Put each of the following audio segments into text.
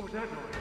was that noise?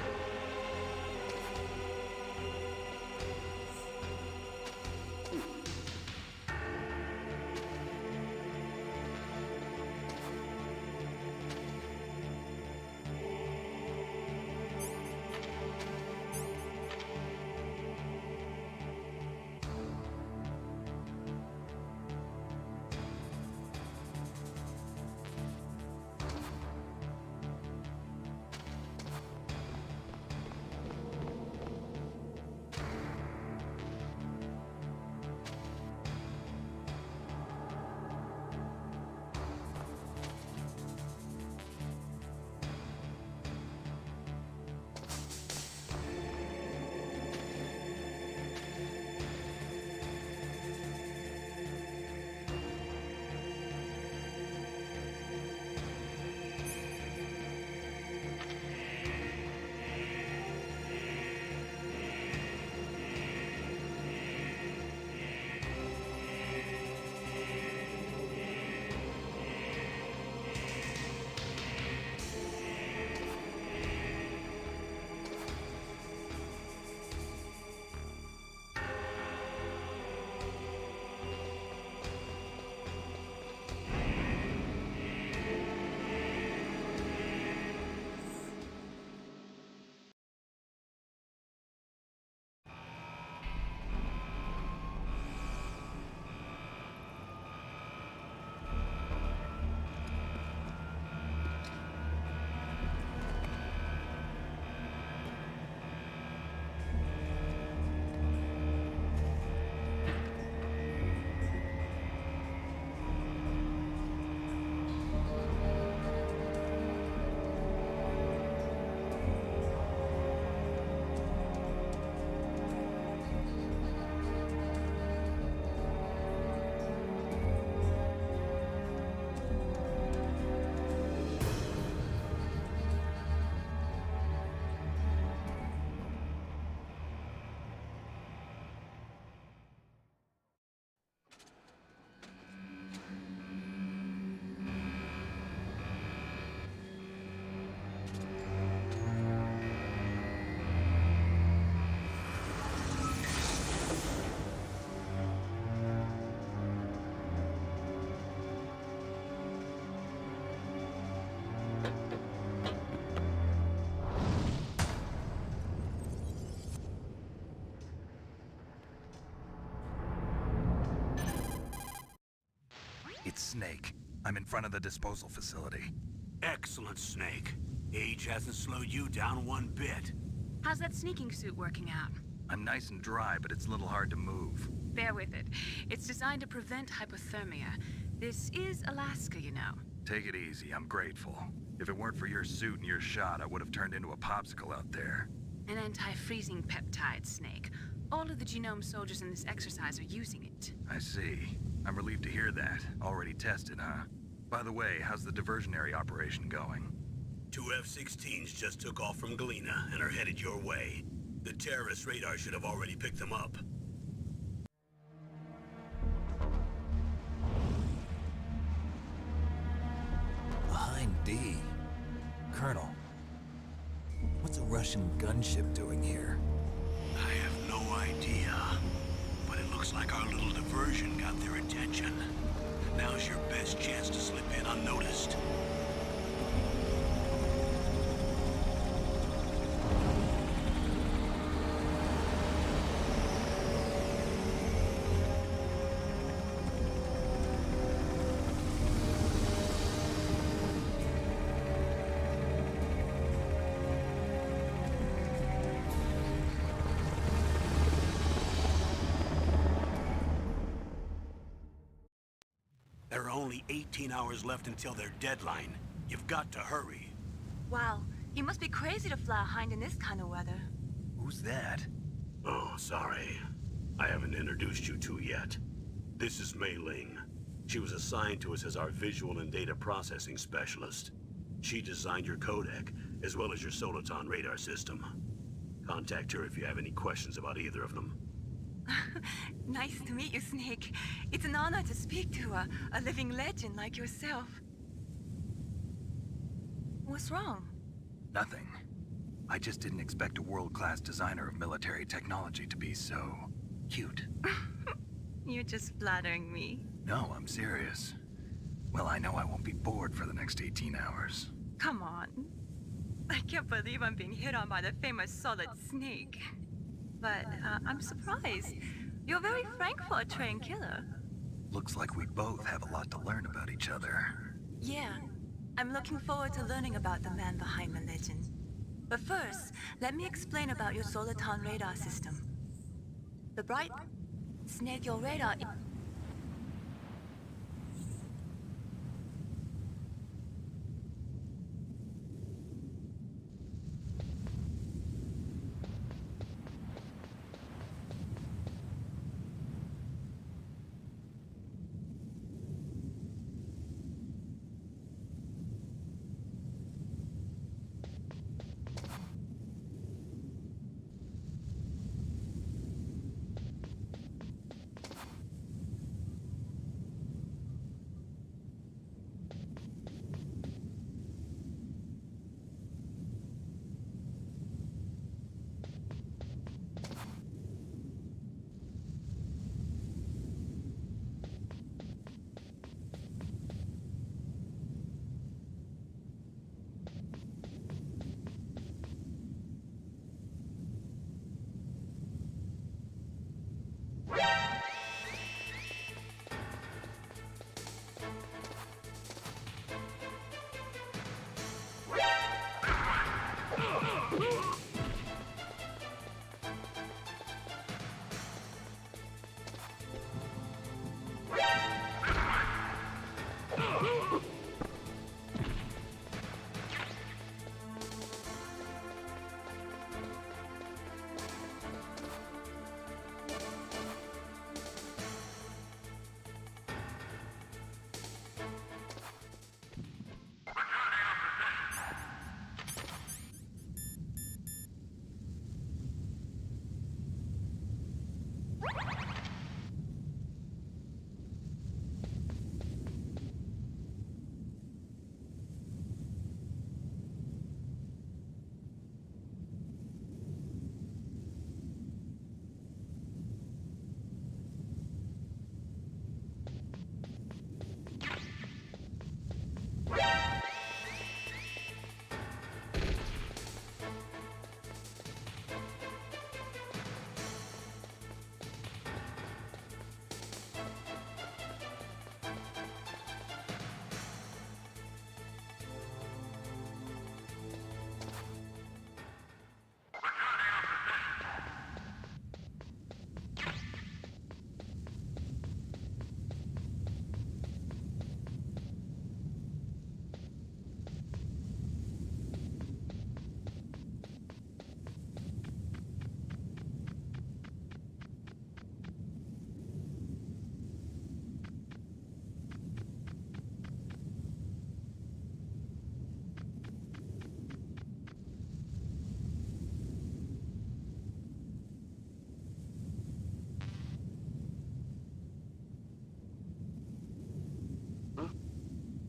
It's Snake. I'm in front of the disposal facility. Excellent, Snake. Age hasn't slowed you down one bit. How's that sneaking suit working out? I'm nice and dry, but it's a little hard to move. Bear with it. It's designed to prevent hypothermia. This is Alaska, you know. Take it easy, I'm grateful. If it weren't for your suit and your shot, I would have turned into a popsicle out there. An anti-freezing peptide, Snake. All of the genome soldiers in this exercise are using it. I see. I'm relieved to hear that. Already tested, huh? By the way, how's the diversionary operation going? 2 F-16s just took off from Galena and are headed your way. The terrorist radar should have already picked them up. Behind D. Colonel, what's a Russian gunship doing here? I have no idea, but it looks like our little diversion got their attention. Now's your best chance to slip in unnoticed. There are only 18 hours left until their deadline. You've got to hurry. Wow, you must be crazy to fly a Hind in this kind of weather. Who's that? Oh, sorry. I haven't introduced you to yet. This is Mei Ling. She was assigned to us as our visual and data processing specialist. She designed your codec, as well as your Soliton radar system. Contact her if you have any questions about either of them. Nice to meet you, Snake. It's an honor to speak to a living legend like yourself. What's wrong? Nothing. I just didn't expect a world-class designer of military technology to be so cute. You're just flattering me. No, I'm serious. Well, I know I won't be bored for the next 18 hours. Come on. I can't believe I'm being hit on by the famous Solid Snake. But I'm surprised. You're very frank for a trained killer. Looks like we both have a lot to learn about each other. Yeah, I'm looking forward to learning about the man behind the legend. But first, let me explain about your Soliton radar system. The bright Snake, your radar.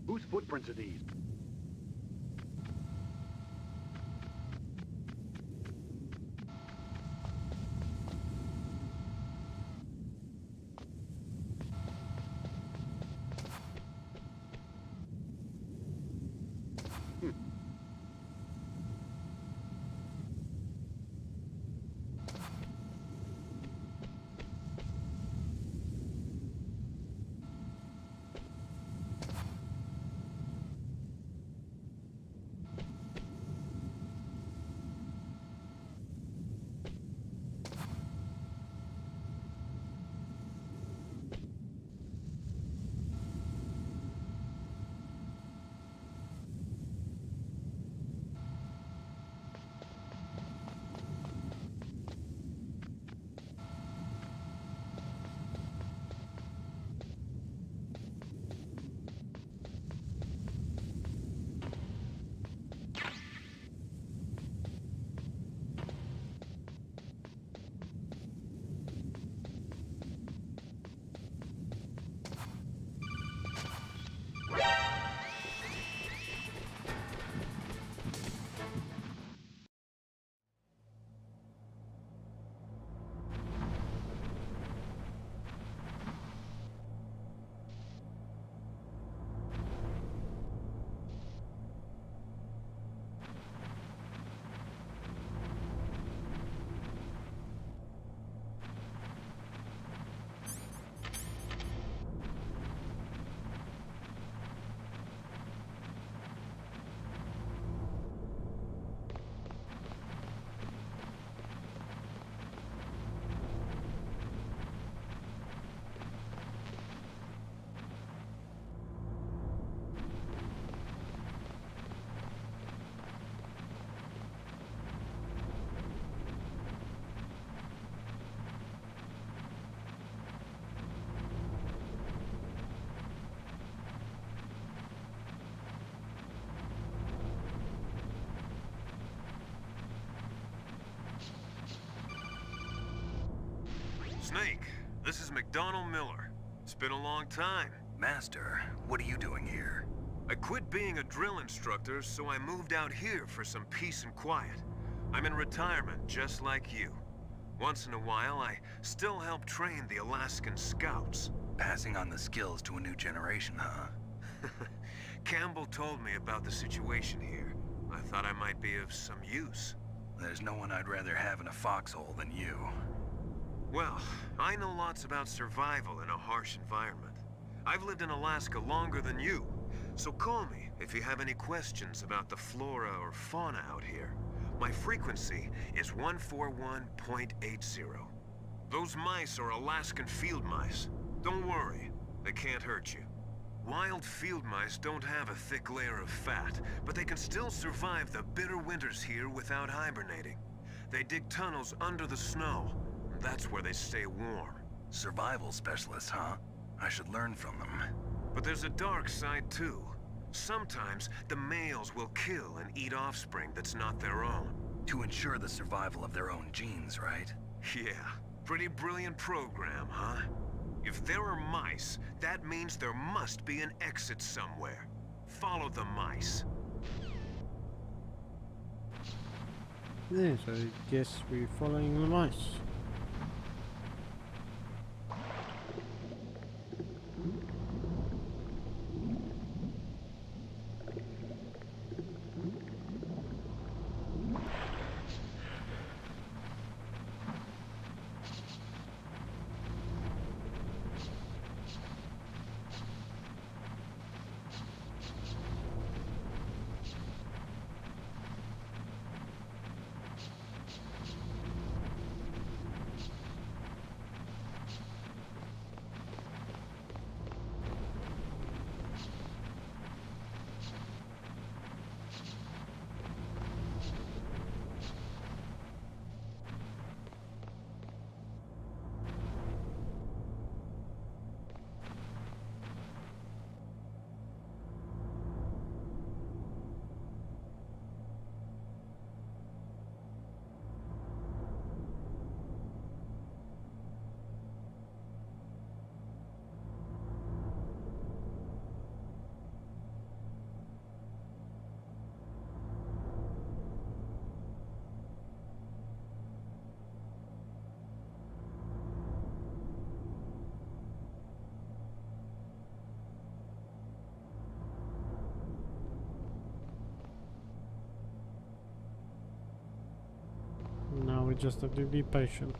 Whose footprints are these? Donald Miller. It's been a long time. Master, what are you doing here? I quit being a drill instructor, so I moved out here for some peace and quiet. I'm in retirement, just like you. Once in a while, I still help train the Alaskan Scouts. Passing on the skills to a new generation, huh? Campbell told me about the situation here. I thought I might be of some use. There's no one I'd rather have in a foxhole than you. Well, I know lots about survival in a harsh environment. I've lived in Alaska longer than you, so call me if you have any questions about the flora or fauna out here. My frequency is 141.80. Those mice are Alaskan field mice. Don't worry, they can't hurt you. Wild field mice don't have a thick layer of fat, but they can still survive the bitter winters here without hibernating. They dig tunnels under the snow. That's where they stay warm. Survival specialists, huh? I should learn from them. But there's a dark side too. Sometimes the males will kill and eat offspring that's not their own. To ensure the survival of their own genes, right? Yeah, pretty brilliant program, huh? If there are mice, that means there must be an exit somewhere. Follow the mice. Yeah, so I guess we're following the mice. Now we just have to be patient.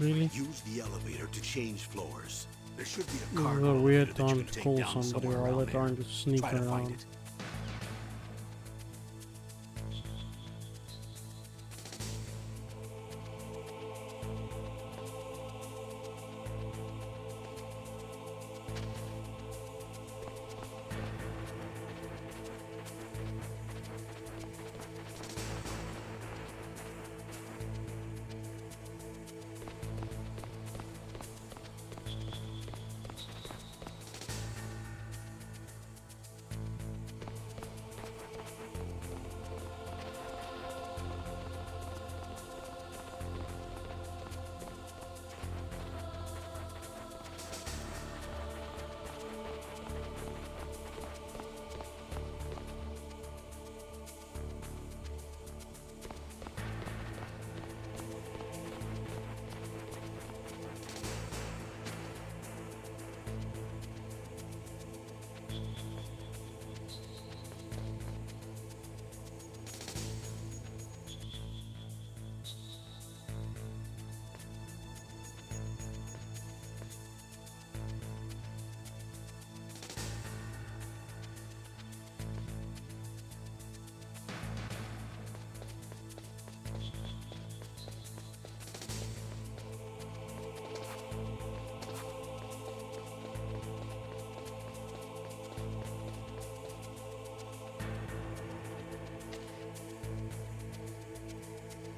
Really? Use the elevator to change floors. There should be a This is cargo a weird elevator that you time can to take call down somebody somewhere all the around time here. to sneak Try to find around. it.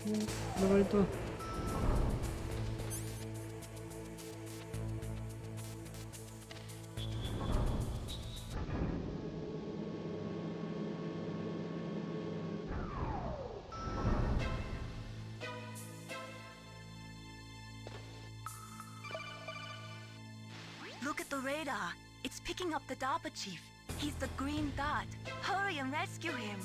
Elevator. Look at the radar. It's picking up the DARPA chief. He's the green dot. Hurry and rescue him.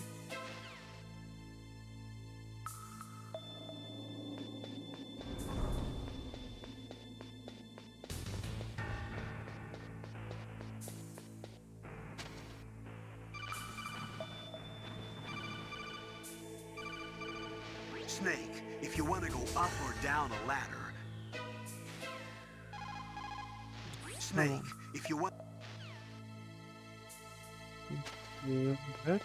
Snake, if you want to go up or down a ladder... Snake, if you want... Yeah, that.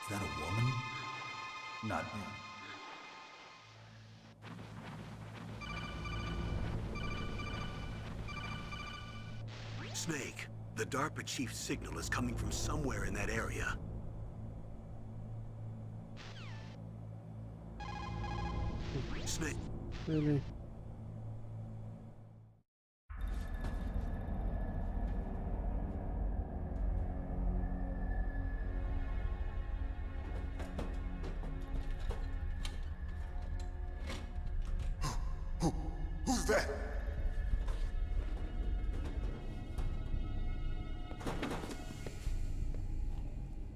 Is that a woman? Not me. Snake, the DARPA chief's signal is coming from somewhere in that area. Snake. Really? Who's that?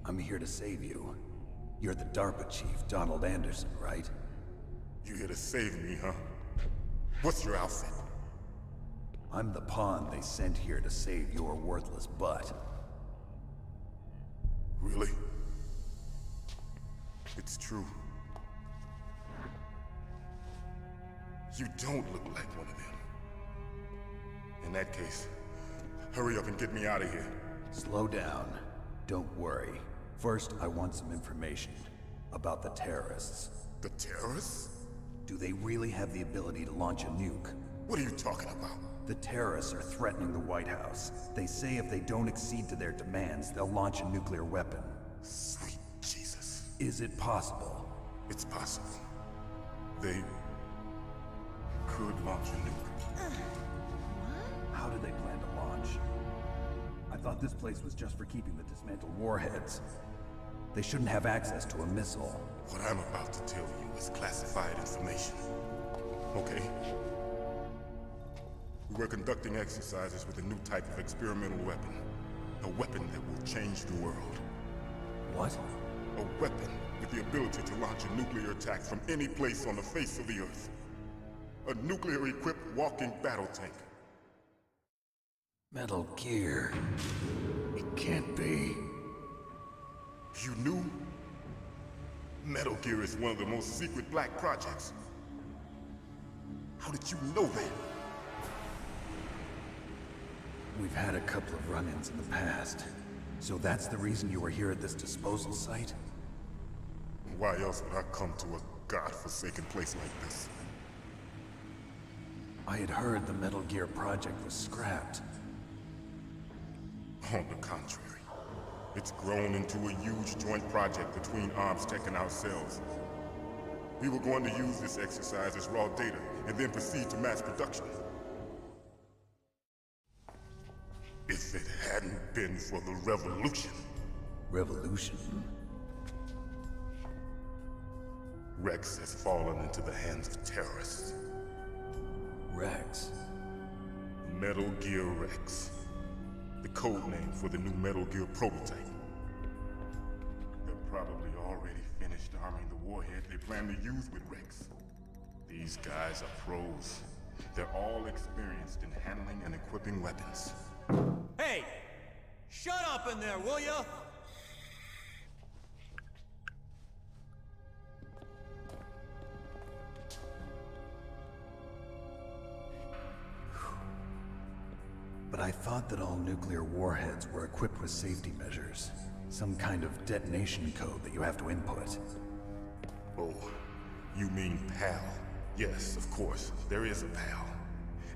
I'm here to save you. You're the DARPA chief, Donald Anderson, right? You here to save me, huh? What's your outfit? I'm the pawn they sent here to save your worthless butt. Really? It's true. You don't look like one of them. In that case, hurry up and get me out of here. Slow down. Don't worry. First, I want some information about the terrorists. The terrorists? Do they really have the ability to launch a nuke? What are you talking about? The terrorists are threatening the White House. They say if they don't accede to their demands, they'll launch a nuclear weapon. Sweet Jesus. Is it possible? It's possible. They could launch a nuke. How do they plan to launch? I thought this place was just for keeping the dismantled warheads. They shouldn't have access to a missile. What I'm about to tell you is classified information. Okay? We were conducting exercises with a new type of experimental weapon. A weapon that will change the world. What? A weapon with the ability to launch a nuclear attack from any place on the face of the Earth. A nuclear-equipped walking battle tank. Metal Gear. It can't be. You knew? Metal Gear is one of the most secret black projects. How did you know that? We've had a couple of run-ins in the past. So that's the reason you were here at this disposal site? Why else would I come to a god-forsaken place like this? I had heard the Metal Gear project was scrapped. On the contrary. It's grown into a huge joint project between ArmsTech and ourselves. We were going to use this exercise as raw data, and then proceed to mass production. If it hadn't been for the revolution... Revolution? Rex has fallen into the hands of terrorists. Rex? Metal Gear Rex. The code name for the new Metal Gear prototype. They're probably already finished arming the warhead they plan to use with Rex. These guys are pros. They're all experienced in handling and equipping weapons. Hey! Shut up in there, will ya? But I thought that all nuclear warheads were equipped with safety measures. Some kind of detonation code that you have to input. Oh, you mean PAL? Yes, of course, there is a PAL.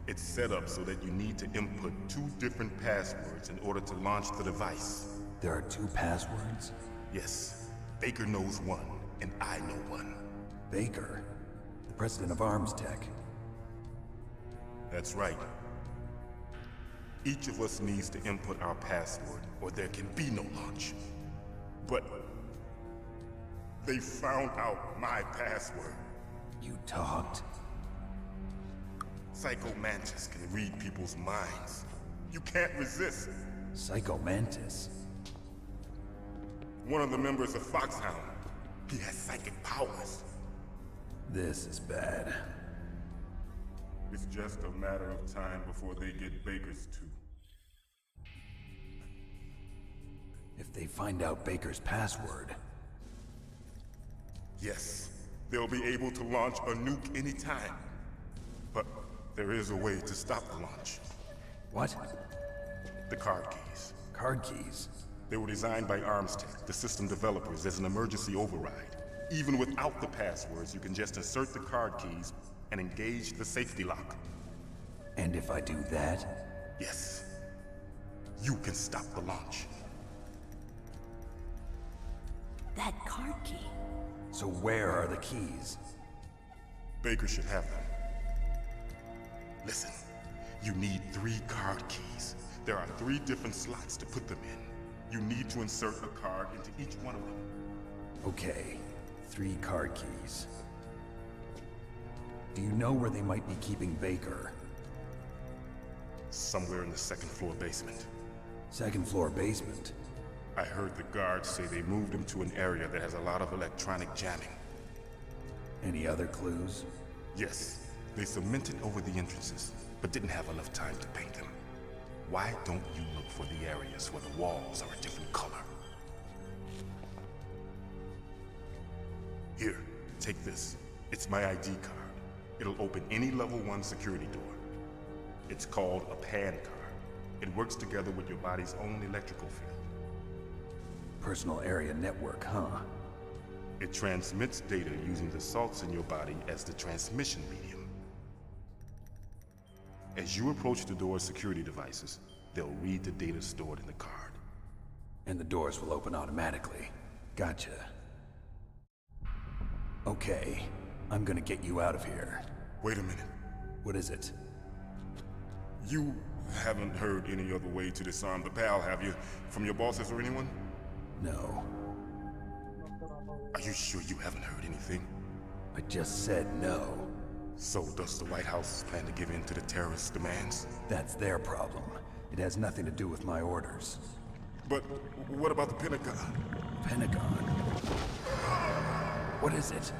It's set up so that you need to input 2 different passwords in order to launch the device. There are 2 passwords? Yes, Baker knows one, and I know one. Baker? The president of Arms Tech. That's right. Each of us needs to input our password, or there can be no launch. But they found out my password. You talked? Psycho Mantis can read people's minds. You can't resist. Psycho Mantis? One of the members of Foxhound. He has psychic powers. This is bad. It's just a matter of time before they get Baker's too. If they find out Baker's password... Yes, they'll be able to launch a nuke anytime. But there is a way to stop the launch. What? The card keys. Card keys? They were designed by ArmsTech, the system developers, as an emergency override. Even without the passwords, you can just insert the card keys and engage the safety lock. And if I do that? Yes. You can stop the launch. That card key. So where are the keys? Baker should have them. Listen, you need 3 card keys. There are 3 different slots to put them in. You need to insert a card into each one of them. Okay, 3 card keys. Do you know where they might be keeping Baker? Somewhere in the 2nd floor basement. 2nd floor basement? I heard the guards say they moved him to an area that has a lot of electronic jamming. Any other clues? Yes, they cemented over the entrances, but didn't have enough time to paint them. Why don't you look for the areas where the walls are a different color? Here, take this. It's my ID card. It'll open any level 1 security door. It's called a PAN card. It works together with your body's own electrical field. Personal area network, huh? It transmits data using the salts in your body as the transmission medium. As you approach the door's security devices, they'll read the data stored in the card. And the doors will open automatically. Gotcha. Okay, I'm gonna get you out of here. Wait a minute. What is it? You haven't heard any other way to disarm the PAL, have you? From your bosses or anyone? No. Are you sure you haven't heard anything? I just said no. So does the White House plan to give in to the terrorists' demands? That's their problem. It has nothing to do with my orders. But what about the Pentagon? Pentagon? What is it?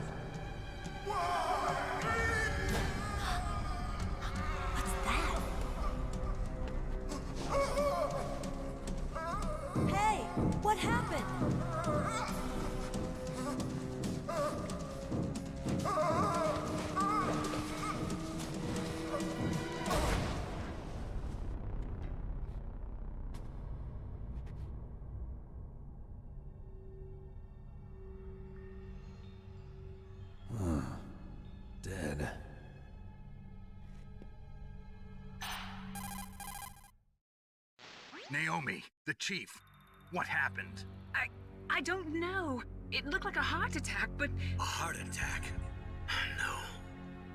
What's that? Hey, what happened? Dead. Naomi, the chief. What happened? I don't know. It looked like a heart attack, but... A heart attack? No.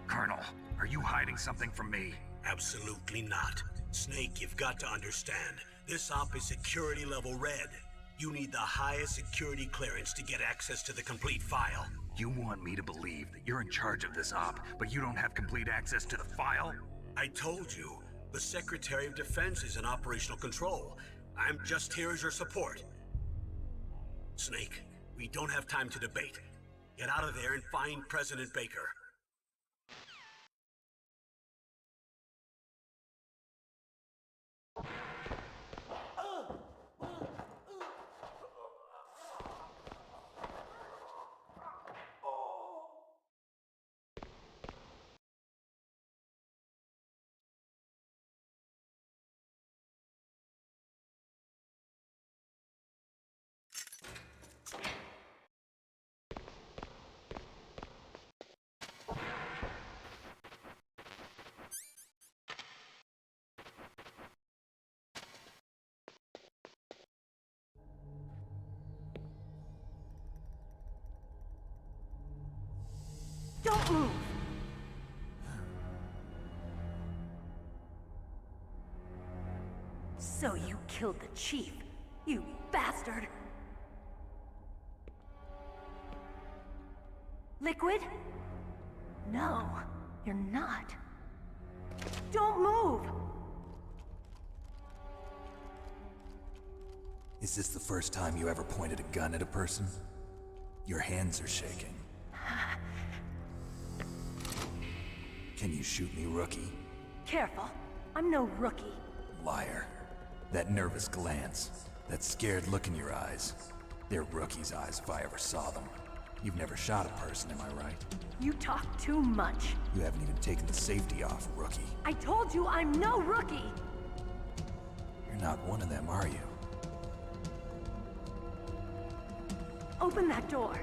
Colonel, are you hiding something from me? Absolutely not. Snake, you've got to understand. This op is security level red. You need the highest security clearance to get access to the complete file. You want me to believe that you're in charge of this op, but you don't have complete access to the file? I told you, The Secretary of Defense is in operational control. I'm just here as your support. Snake, we don't have time to debate. Get out of there and find President Baker. Don't move! So you killed the chief, you bastard! Liquid? No, you're not. Don't move! Is this the first time you ever pointed a gun at a person? Your hands are shaking. Can you shoot me, rookie? Careful, I'm no rookie. Liar. That nervous glance, that scared look in your eyes. They're rookie's eyes if I ever saw them. You've never shot a person, am I right? You talk too much. You haven't even taken the safety off, rookie. I told you I'm no rookie! You're not one of them, are you? Open that door.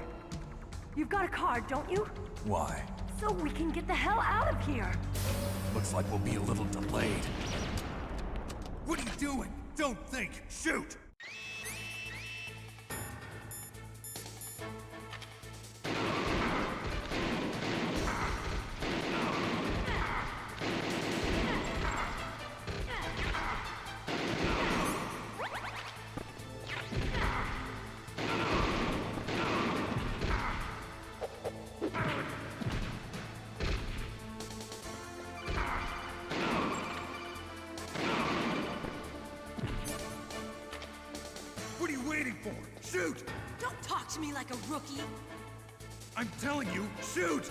You've got a card, don't you? Why? So we can get the hell out of here! Looks like we'll be a little delayed. What are you doing? Don't think! Shoot! What are you waiting for? Shoot! Don't talk to me like a rookie! I'm telling you, shoot!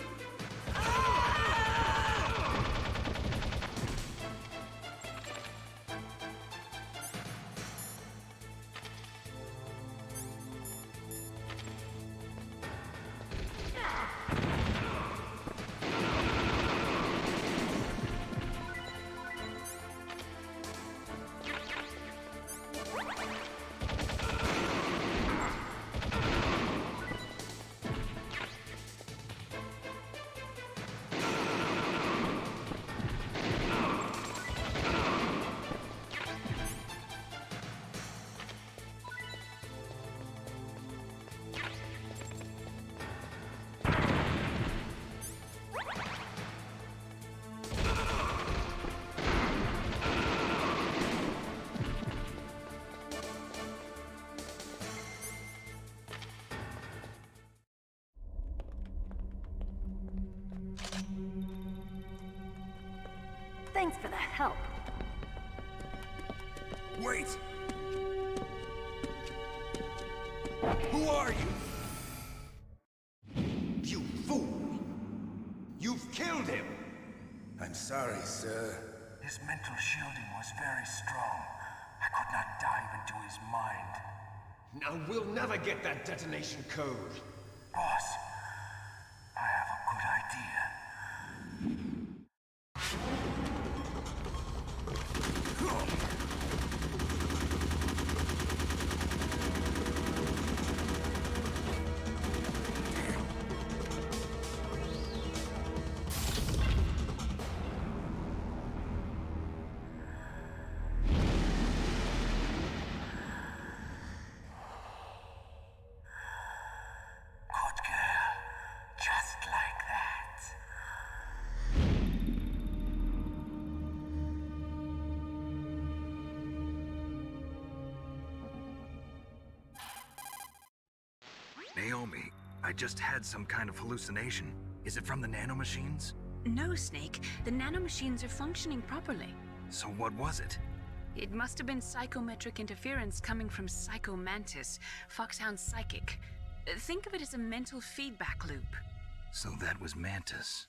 Thanks for the help. Wait! Who are you? You fool! You've killed him! I'm sorry, sir. His mental shielding was very strong. I could not dive into his mind. Now we'll never get that detonation code. Boss, I have a good idea. Naomi, I just had some kind of hallucination. Is it from the nanomachines? No, Snake. The nanomachines are functioning properly. So what was it? It must have been psychometric interference coming from Psycho Mantis, Foxhound's psychic. Think of it as a mental feedback loop. So that was Mantis.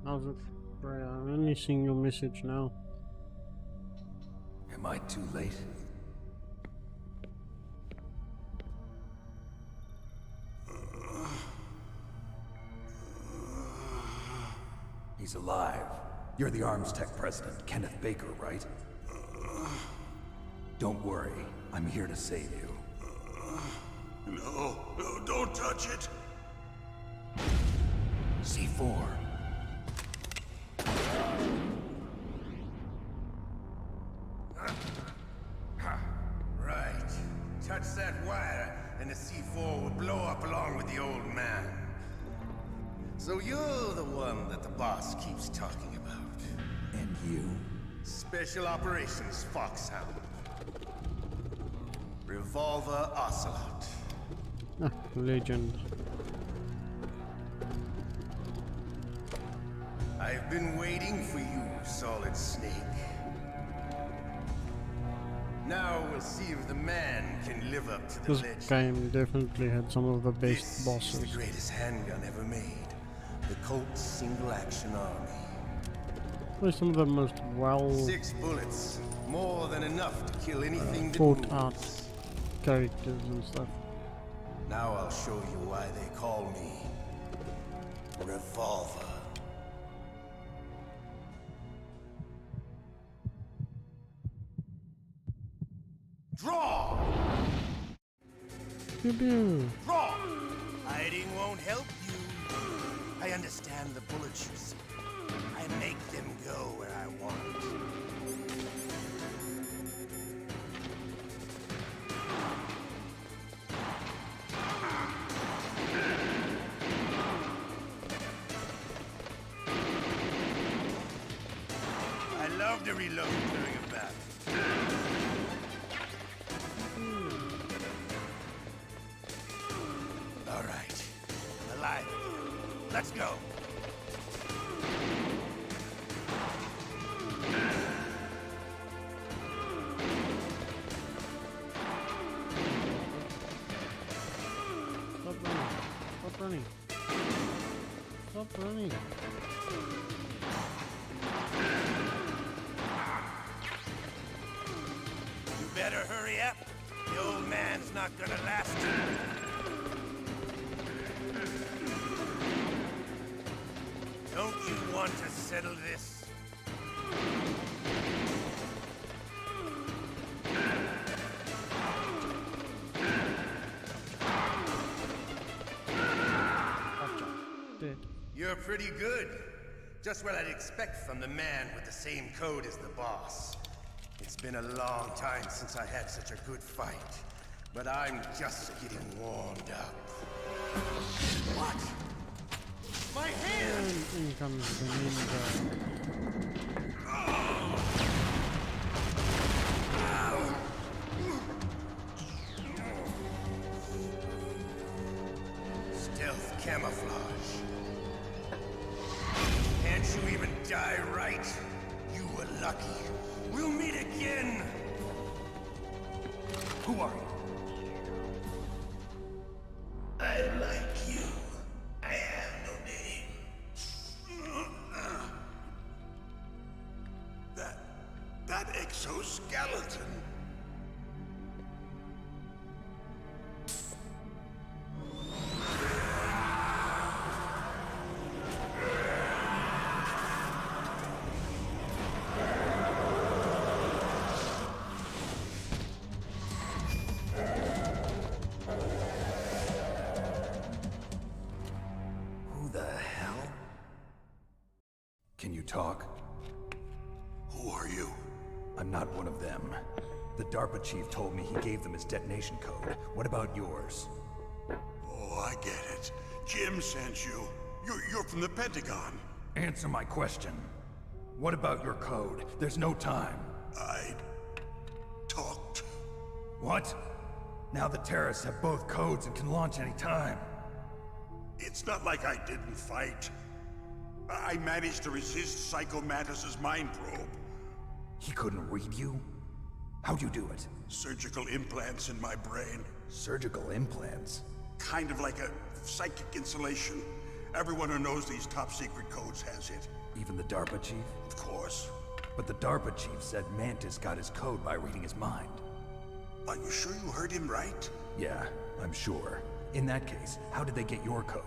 How's it? Right, I'm only seeing your message now. Am I too late? He's alive. You're the Arms Tech president, Kenneth Baker, right? Don't worry. I'm here to save you. No, don't touch it! C4. Right. Touch that wire, and the C4 will blow up along with the old man. So you're the one that the boss keeps talking about. And you? Special Operations Foxhound. Revolver Ocelot. Ah, legend. I've been waiting for you, Solid Snake. Now we'll see if the man can live up to the This legend. game definitely had some of the best This is bosses. the greatest handgun ever made. The Colt's Single Action Army. Probably some of the most well 6 bullets, more than enough to kill anything that thought moves. out characters and stuff. Now I'll show you why they call me Revolver. Draw! Pew pew. Draw! Hiding won't help you. I understand the bullets you see. I make them go where I want. I love to reload during a battle. All right. Alive. Let's go. Stop running. Stop running. Stop running. You better hurry up. The old man's not gonna last. Don't you want to settle this? Gotcha. Dead. You're pretty good. Just what I'd expect from the man with the same code as the boss. It's been a long time since I had such a good fight, but I'm just getting warmed up. What? My hand! And in comes the ninja. Stealth camouflage. Can't you even die right? You were lucky. We'll meet again! Who are you? I like you. I have no name. That exoskeleton. Who the hell? Can you talk? Who are you? I'm not one of them. The DARPA chief told me he gave them his detonation code. What about yours? Oh, I get it. Jim sent you. You're from the Pentagon. Answer my question. What about your code? There's no time. I talked. What? Now the terrorists have both codes and can launch any time. It's not like I didn't fight. I managed to resist Psycho Mantis's mind probe. He couldn't read you? How'd you do it? Surgical implants in my brain. Surgical implants? Kind of like a psychic insulation. Everyone who knows these top-secret codes has it. Even the DARPA chief? Of course. But the DARPA chief said Mantis got his code by reading his mind. Are you sure you heard him right? Yeah, I'm sure. In that case, how did they get your code?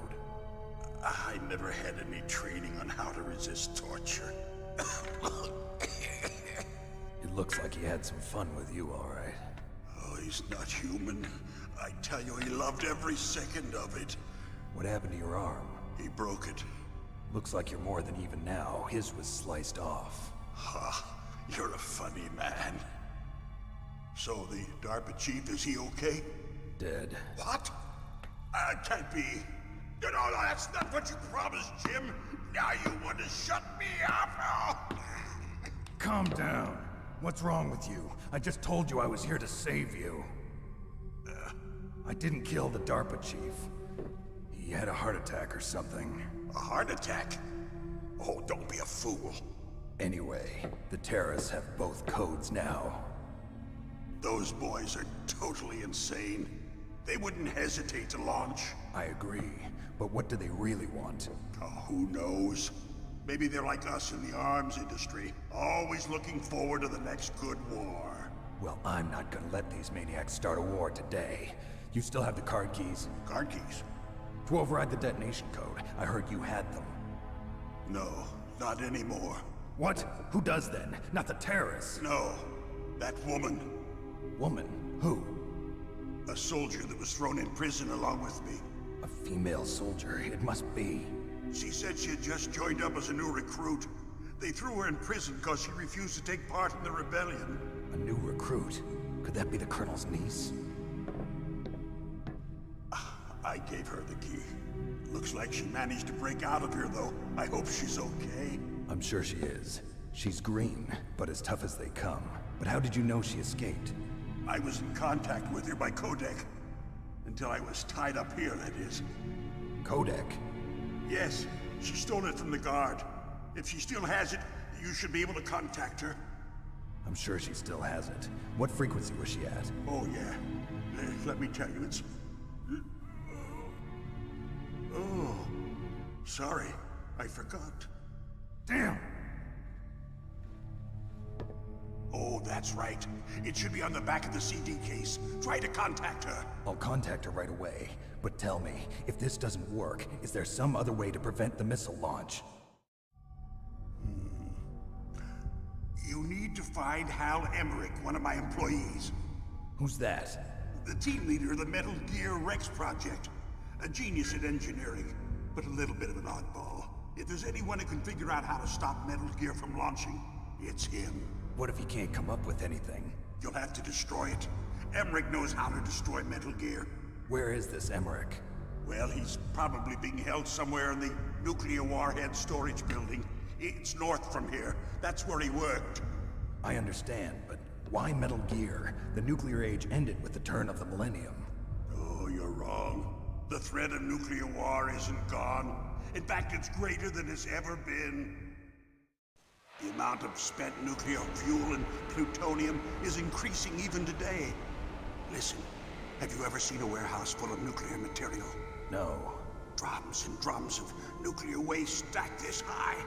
I never had any training on how to resist torture. It looks like he had some fun with you, all right. Oh, he's not human. I tell you, he loved every second of it. What happened to your arm? He broke it. Looks like you're more than even now. His was sliced off. Ha, you're a funny man. So the DARPA chief, is he okay? Dead. What? Can't be. You know, that's not what you promised, Jim. Now you want to shut me up? Calm down. What's wrong with you? I just told you I was here to save you. I didn't kill the DARPA chief. He had a heart attack or something. A heart attack? Oh, don't be a fool. Anyway, the terrorists have both codes now. Those boys are totally insane. They wouldn't hesitate to launch. I agree, but what do they really want? Oh, who knows? Maybe they're like us in the arms industry, always looking forward to the next good war. Well, I'm not gonna let these maniacs start a war today. You still have the card keys? Card keys? To override the detonation code. I heard you had them. No, not anymore. What? Who does then? Not the terrorists? No, that woman. Woman? Who? A soldier that was thrown in prison along with me. A female soldier, it must be. She said she had just joined up as a new recruit. They threw her in prison because she refused to take part in the rebellion. A new recruit? Could that be the Colonel's niece? I gave her the key. Looks like she managed to break out of here, though. I hope she's okay. I'm sure she is. She's green, but as tough as they come. But how did you know she escaped? I was in contact with her by codec. Until I was tied up here, that is. Codec? Yes, she stole it from the guard. If she still has it, you should be able to contact her. I'm sure she still has it. What frequency was she at? Oh, yeah. Let me tell you, it's... Oh, sorry. I forgot. Damn! Oh, that's right. It should be on the back of the CD case. Try to contact her. I'll contact her right away. But tell me, if this doesn't work, is there some other way to prevent the missile launch? You need to find Hal Emmerich, one of my employees. Who's that? The team leader of the Metal Gear Rex project. A genius at engineering, but a little bit of an oddball. If there's anyone who can figure out how to stop Metal Gear from launching, it's him. What if he can't come up with anything? You'll have to destroy it. Emmerich knows how to destroy Metal Gear. Where is this Emmerich? Well, he's probably being held somewhere in the nuclear warhead storage building. It's north from here. That's where he worked. I understand, but why Metal Gear? The nuclear age ended with the turn of the millennium. Oh, you're wrong. The threat of nuclear war isn't gone. In fact, it's greater than it's ever been. The amount of spent nuclear fuel and plutonium is increasing even today. Listen, have you ever seen a warehouse full of nuclear material? No. Drums and drums of nuclear waste stacked this high,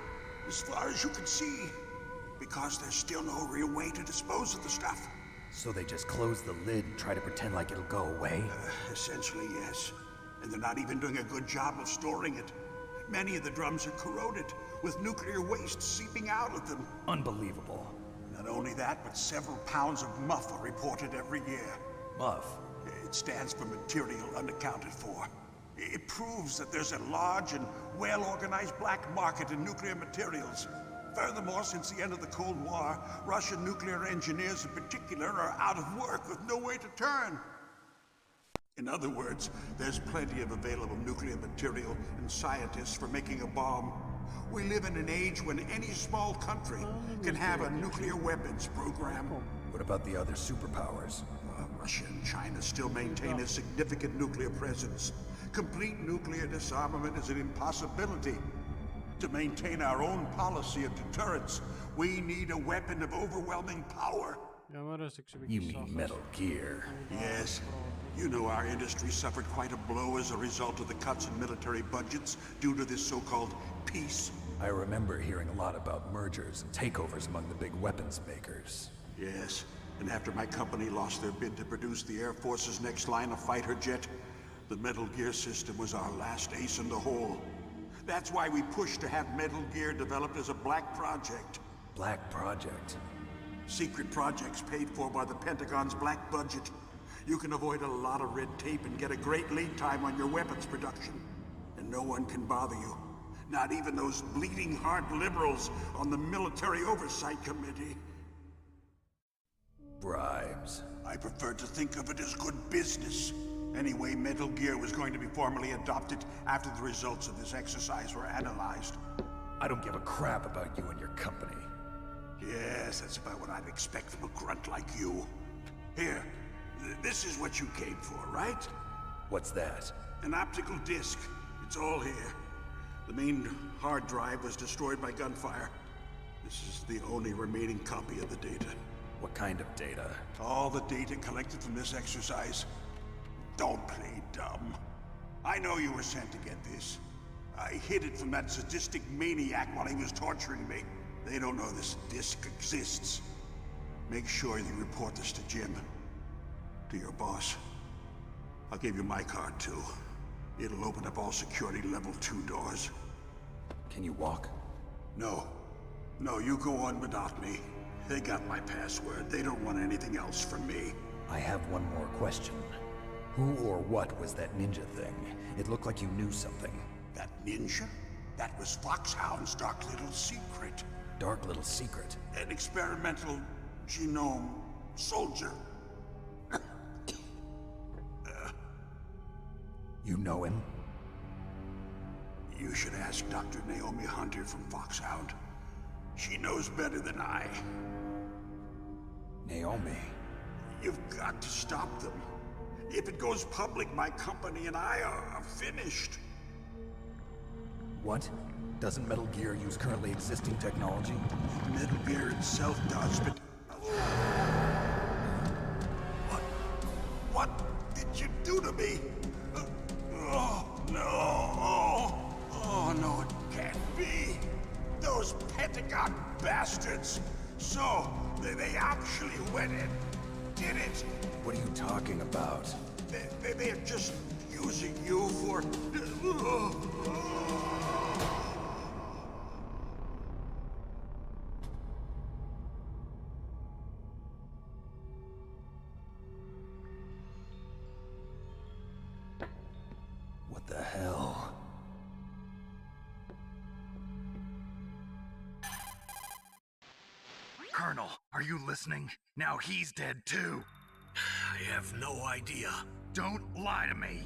as far as you can see. Because there's still no real way to dispose of the stuff. So they just close the lid and try to pretend like it'll go away? Essentially, yes. And they're not even doing a good job of storing it. Many of the drums are corroded, with nuclear waste seeping out of them. Unbelievable. Not only that, but several pounds of MUF are reported every year. MUF? It stands for material unaccounted for. It proves that there's a large and well-organized black market in nuclear materials. Furthermore, since the end of the Cold War, Russian nuclear engineers in particular are out of work with no way to turn. In other words, there's plenty of available nuclear material and scientists for making a bomb. We live in an age when any small country can have a nuclear weapons program. What about the other superpowers? Russia and China still maintain a significant nuclear presence. Complete nuclear disarmament is an impossibility. To maintain our own policy of deterrence, we need a weapon of overwhelming power. You mean Metal Gear? Yes. You know our industry suffered quite a blow as a result of the cuts in military budgets due to this so-called peace. I remember hearing a lot about mergers and takeovers among the big weapons makers. Yes. And after my company lost their bid to produce the Air Force's next line of fighter jet, the Metal Gear system was our last ace in the hole. That's why we pushed to have Metal Gear developed as a black project. Black project? Secret projects paid for by the Pentagon's black budget. You can avoid a lot of red tape and get a great lead time on your weapons production. And no one can bother you. Not even those bleeding heart liberals on the Military Oversight Committee. Bribes. I prefer to think of it as good business. Anyway, Metal Gear was going to be formally adopted after the results of this exercise were analyzed. I don't give a crap about you and your company. Yes, that's about what I'd expect from a grunt like you. Here, this is what you came for, right? What's that? An optical disc. It's all here. The main hard drive was destroyed by gunfire. This is the only remaining copy of the data. What kind of data? All the data collected from this exercise. Don't play dumb. I know you were sent to get this. I hid it from that sadistic maniac while he was torturing me. They don't know this disc exists. Make sure you report this to Jim. To your boss. I'll give you my card too. It'll open up all security level 2 doors. Can you walk? No. No, you go on without me. They got my password. They don't want anything else from me. I have one more question. Who or what was that ninja thing? It looked like you knew something. That ninja? That was Foxhound's dark little secret. Dark little secret? An experimental genome soldier. You know him? You should ask Dr. Naomi Hunter from Foxhound. She knows better than I. Naomi? You've got to stop them. If it goes public, my company and I are finished. What? Doesn't Metal Gear use currently existing technology? Metal Gear itself does, but... What did you do to me? Oh, no. Oh, no, it can't be. Those Pentagon bastards. So, they actually went and did it. What are you talking about? They're just using you for... What the hell? Colonel, are you listening? Now he's dead too. I have no idea. Don't lie to me.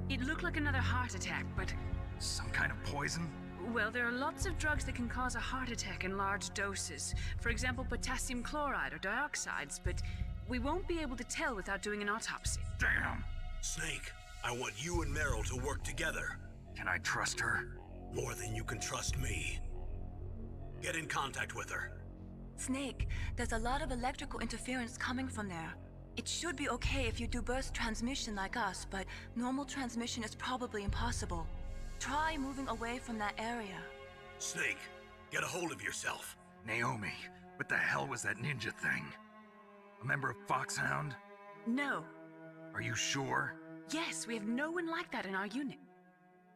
It looked like another heart attack, but... Some kind of poison? Well, there are lots of drugs that can cause a heart attack in large doses. For example, potassium chloride or dioxides, but we won't be able to tell without doing an autopsy. Damn! Snake, I want you and Meryl to work together. Can I trust her? More than you can trust me. Get in contact with her. Snake, there's a lot of electrical interference coming from there. It should be okay if you do burst transmission like us, but normal transmission is probably impossible. Try moving away from that area. Snake, get a hold of yourself. Naomi, what the hell was that ninja thing? A member of Foxhound? No. Are you sure? Yes, we have no one like that in our unit.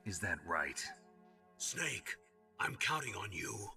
Is that right? Snake, I'm counting on you.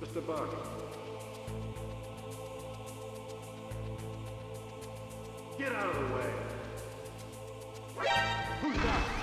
Mr. Buck. Get out of the way. Who's that?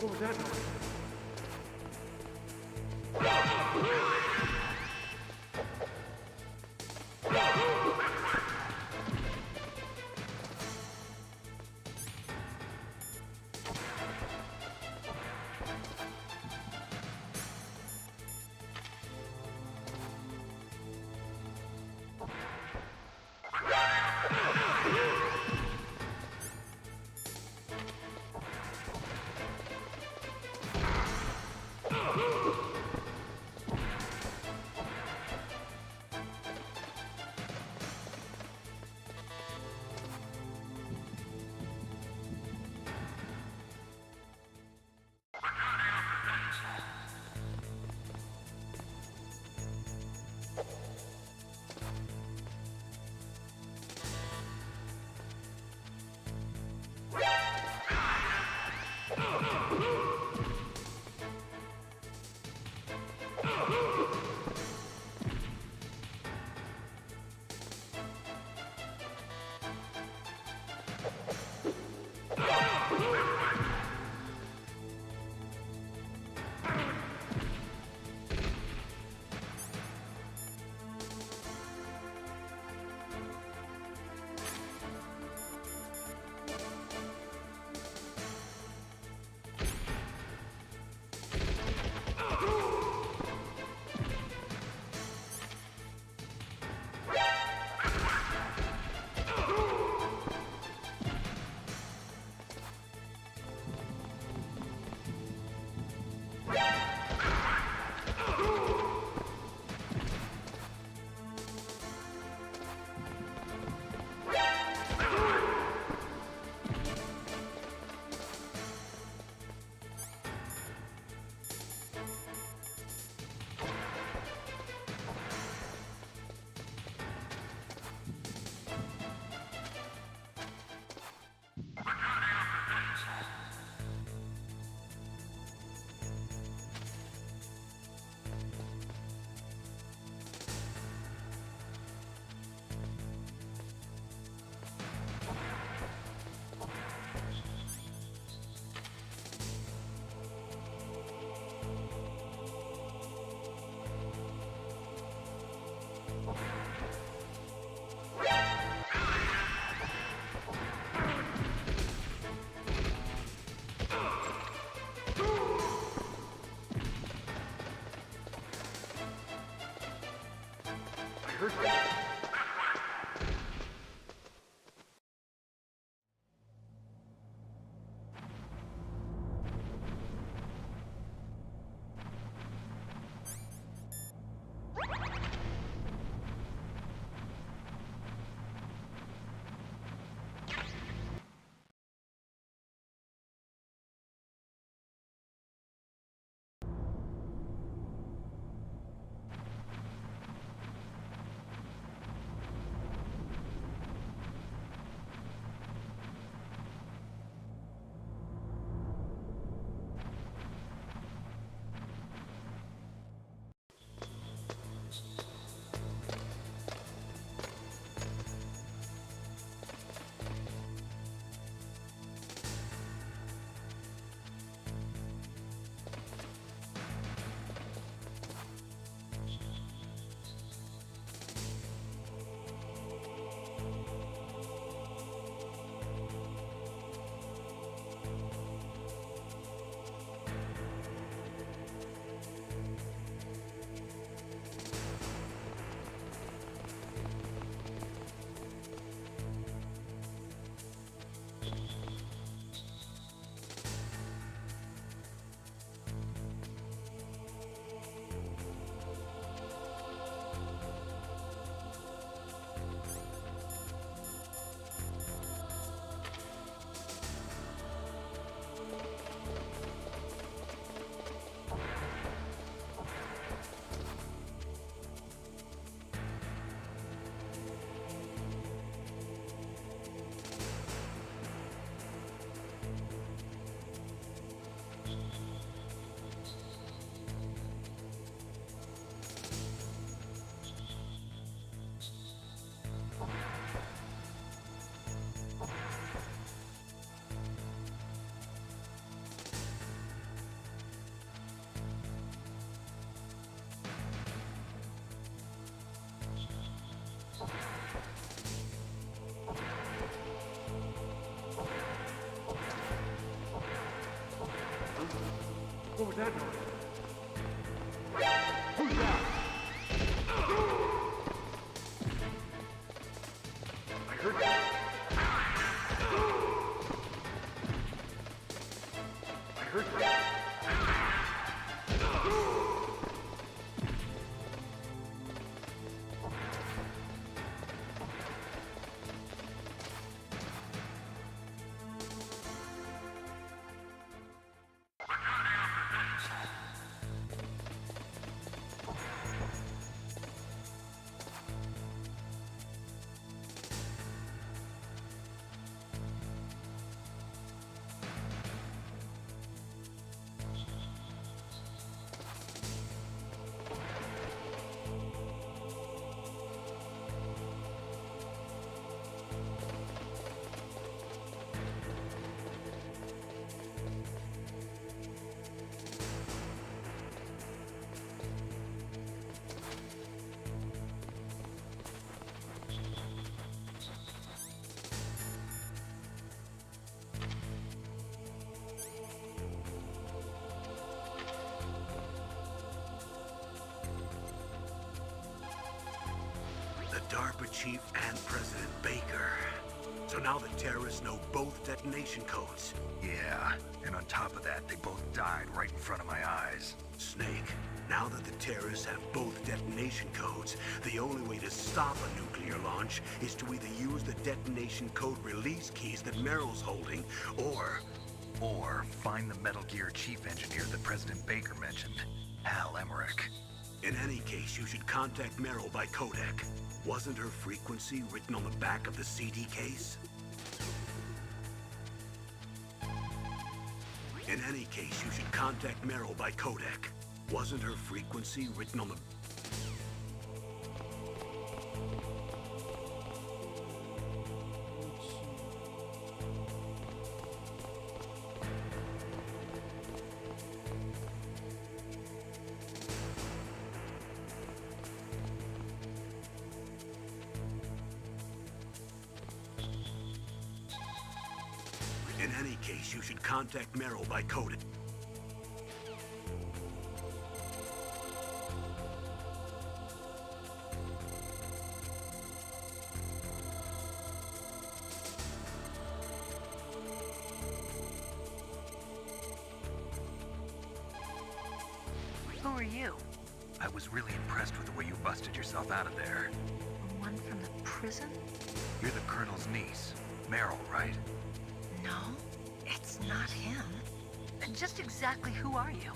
What was that noise? What was that noise? Who's that? I heard that. I heard that. The DARPA chief and President Baker. So now the terrorists know both detonation codes. Yeah, and on top of that, they both died right in front of my eyes. Snake, now that the terrorists have both detonation codes, the only way to stop a nuclear launch is to either use the detonation code release keys that Meryl's holding, or find the Metal Gear chief engineer that President Baker mentioned, Hal Emmerich. in any case, you should contact Meryl by codec. Wasn't her frequency written on the back of the CD case? In any case, you should contact Meryl by codec. Wasn't her frequency written on the... In any case, you should contact Meryl by codec. Who are you? I was really impressed with the way you busted yourself out of there. The one from the prison? You're the Colonel's niece, Meryl, right? No, it's not him. And just exactly who are you?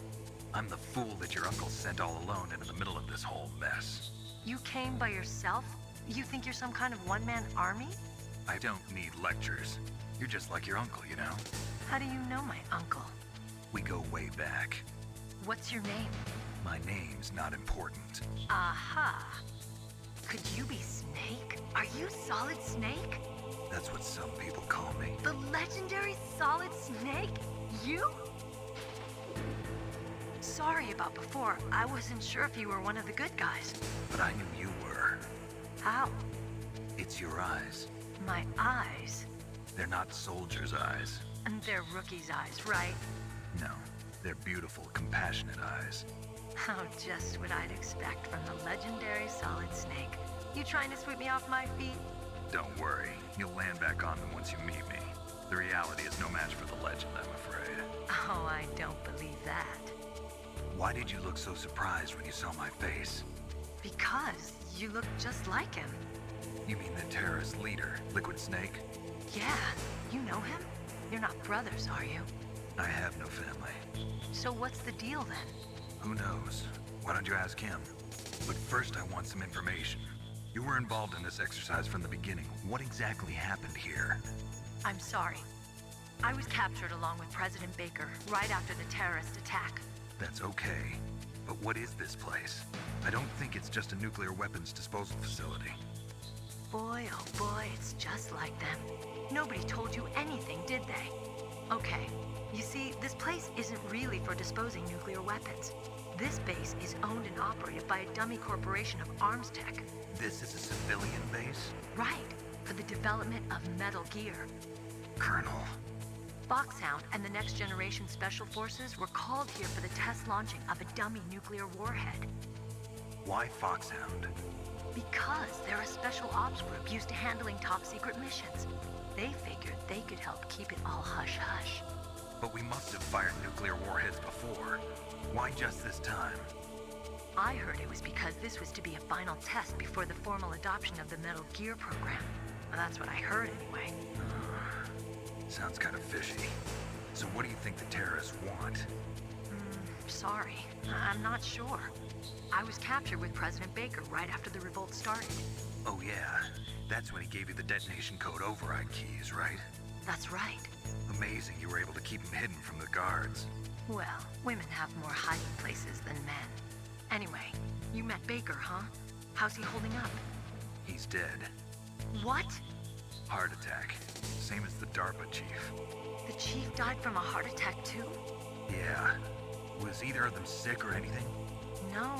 I'm the fool that your uncle sent all alone into the middle of this whole mess. You came by yourself? You think you're some kind of one-man army? I don't need lectures. You're just like your uncle, you know? How do you know my uncle? We go way back. What's your name? My name's not important. Aha. Could you be Snake? Are you Solid Snake? That's what some people call me. The legendary Solid Snake? You? Sorry about before. I wasn't sure if you were one of the good guys. But I knew you were. How? It's your eyes. My eyes? They're not soldiers' eyes. And they're rookies' eyes, right? No, they're beautiful, compassionate eyes. Oh, just what I'd expect from the legendary Solid Snake. You trying to sweep me off my feet? Don't worry, you'll land back on them once you meet me. The reality is no match for the legend, I'm afraid. Oh, I don't believe that. Why did you look so surprised when you saw my face? Because you look just like him. You mean the terrorist leader, Liquid Snake? Yeah, you know him? You're not brothers, are you? I have no family. So what's the deal then? Who knows? Why don't you ask him? But first I want some information. You were involved in this exercise from the beginning. What exactly happened here? I'm sorry. I was captured along with President Baker right after the terrorist attack. That's okay. But what is this place? I don't think it's just a nuclear weapons disposal facility. Boy, oh boy, it's just like them. Nobody told you anything, did they? Okay, you see, this place isn't really for disposing nuclear weapons. This base is owned and operated by a dummy corporation of arms tech. This is a civilian base? Right, for the development of Metal Gear. Colonel, Foxhound and the Next Generation Special Forces were called here for the test launching of a dummy nuclear warhead. Why Foxhound? Because they're a special ops group used to handling top-secret missions. They figured they could help keep it all hush-hush. But we must have fired nuclear warheads before. Why just this time? I heard it was because this was to be a final test before the formal adoption of the Metal Gear program. Well, that's what I heard anyway. Sounds kind of fishy. So what do you think the terrorists want? Sorry, I'm not sure. I was captured with President Baker right after the revolt started. Oh yeah, that's when he gave you the detonation code override keys, right? That's right. Amazing you were able to keep him hidden from the guards. Well, women have more hiding places than men. Anyway, you met Baker, huh? How's he holding up? He's dead. What? Heart attack. Same as the DARPA chief. The chief died from a heart attack too? Yeah. Was either of them sick or anything? No,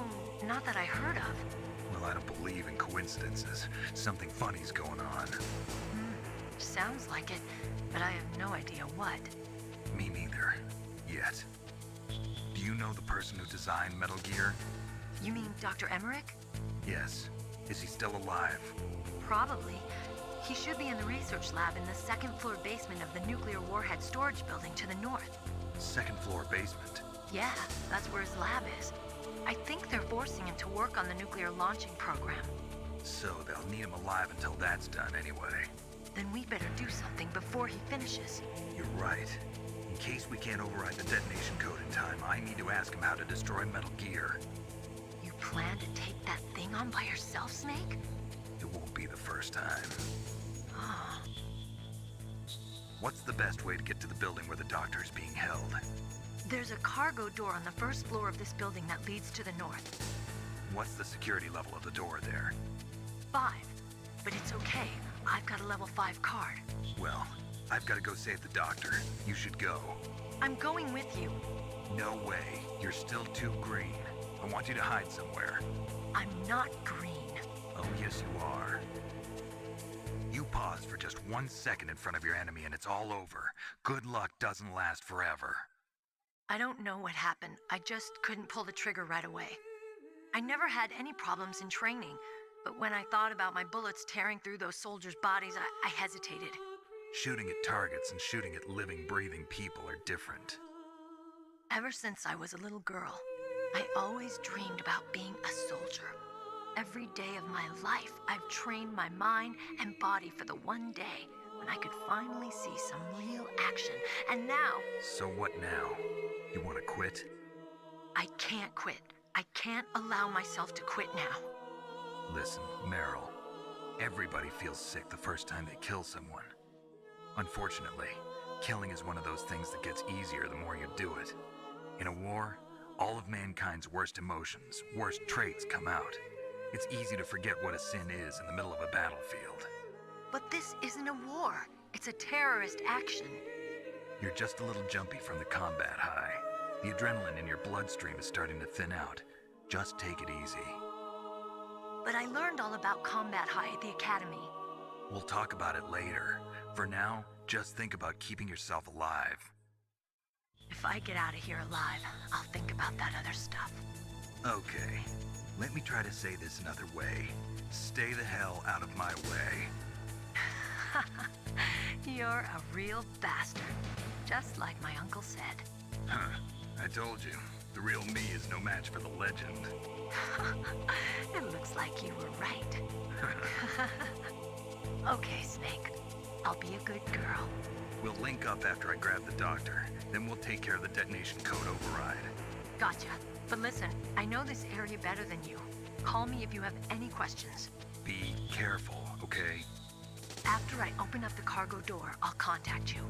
not that I heard of. Well, I don't believe in coincidences. Something funny's going on. Sounds like it, but I have no idea what. Me neither. Yet. Do you know the person who designed Metal Gear? You mean Dr. Emmerich? Yes. Is he still alive? Probably. He should be in the research lab in the second-floor basement of the nuclear warhead storage building to the north. Second floor basement? Yeah, that's where his lab is. I think they're forcing him to work on the nuclear launching program. So they'll need him alive until that's done anyway. Then we better do something before he finishes. You're right. In case we can't override the detonation code in time, I need to ask him how to destroy Metal Gear. You plan to take that thing on by yourself, Snake? It won't be the first time. Oh. What's the best way to get to the building where the doctor's being held? There's a cargo door on the first floor of this building that leads to the north. What's the security level of the door there? 5. But it's okay. I've got a level 5 card. Well, I've got to go save the doctor. You should go. I'm going with you. No way. You're still too green. I want you to hide somewhere. I'm not green. Oh, yes you are. You pause for just 1 second in front of your enemy and it's all over. Good luck doesn't last forever. I don't know what happened. I just couldn't pull the trigger right away. I never had any problems in training, but when I thought about my bullets tearing through those soldiers' bodies, I hesitated. Shooting at targets and shooting at living, breathing people are different. Ever since I was a little girl, I always dreamed about being a soldier. Every day of my life, I've trained my mind and body for the one day when I could finally see some real action. And now... So what now? You want to quit? I can't quit. I can't allow myself to quit now. Listen, Meryl. Everybody feels sick the first time they kill someone. Unfortunately, killing is one of those things that gets easier the more you do it. In a war, all of mankind's worst emotions, worst traits come out. It's easy to forget what a sin is in the middle of a battlefield. But this isn't a war. It's a terrorist action. You're just a little jumpy from the combat high. The adrenaline in your bloodstream is starting to thin out. Just take it easy. But I learned all about combat high at the academy. We'll talk about it later. For now, just think about keeping yourself alive. If I get out of here alive, I'll think about that other stuff. Okay. Let me try to say this another way. Stay the hell out of my way. You're a real bastard. Just like my uncle said. Huh. I told you. The real me is no match for the legend. It looks like you were right. Okay, Snake. I'll be a good girl. We'll link up after I grab the doctor. Then we'll take care of the detonation code override. Gotcha. But listen, I know this area better than you. Call me if you have any questions. Be careful, okay? After I open up the cargo door, I'll contact you.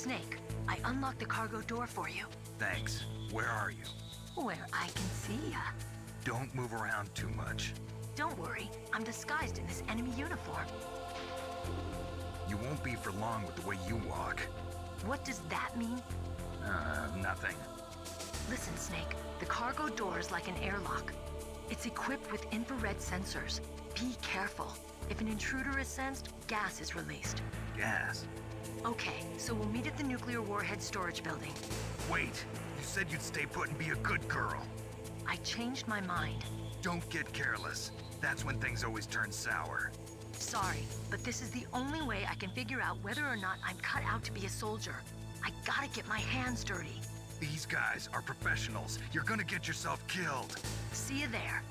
Snake, I unlocked the cargo door for you. Thanks. Where are you? Where I can see ya. Don't move around too much. Don't worry, I'm disguised in this enemy uniform. You won't be for long with the way you walk. What does that mean? Nothing. Listen, Snake, the cargo door is like an airlock. It's equipped with infrared sensors. Be careful. If an intruder is sensed, gas is released. Gas? Okay, so we'll meet at the nuclear warhead storage building. Wait! You said you'd stay put and be a good girl. I changed my mind. Don't get careless. That's when things always turn sour. Sorry, but this is the only way I can figure out whether or not I'm cut out to be a soldier. I gotta get my hands dirty. These guys are professionals. You're gonna get yourself killed. See you there.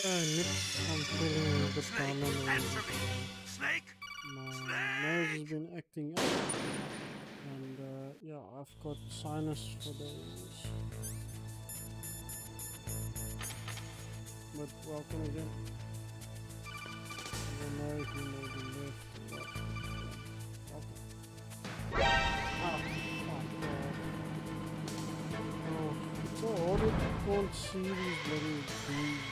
Nips, I'm feeling a bit down on Answer me! Snake! my nose has been acting up, and yeah, I've got sinus for days. But welcome again. I don't know if you may be left or what. Okay. Ah, fuck off. Oh, it's so odd that you can't see these bloody dudes.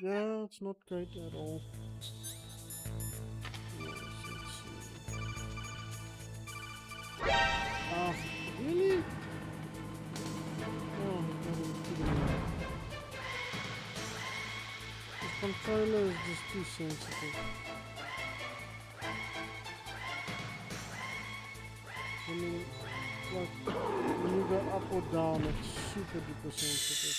Yeah, it's not great at all. Yes, let's see. Ah, really? Oh, you gotta be kidding me. This controller is just too sensitive. When you go up or down, it's super duper sensitive.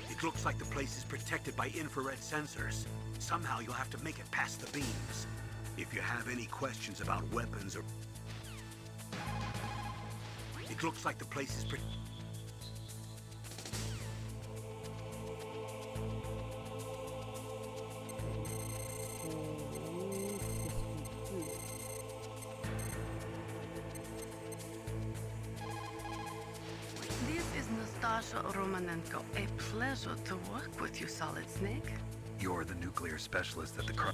It looks like the place is protected by infrared sensors. Somehow you'll have to make it past the beams. If you have any questions about weapons or... It looks like the place is protected. Romanenko, a pleasure to work with you, Solid Snake. You're the nuclear specialist at the car.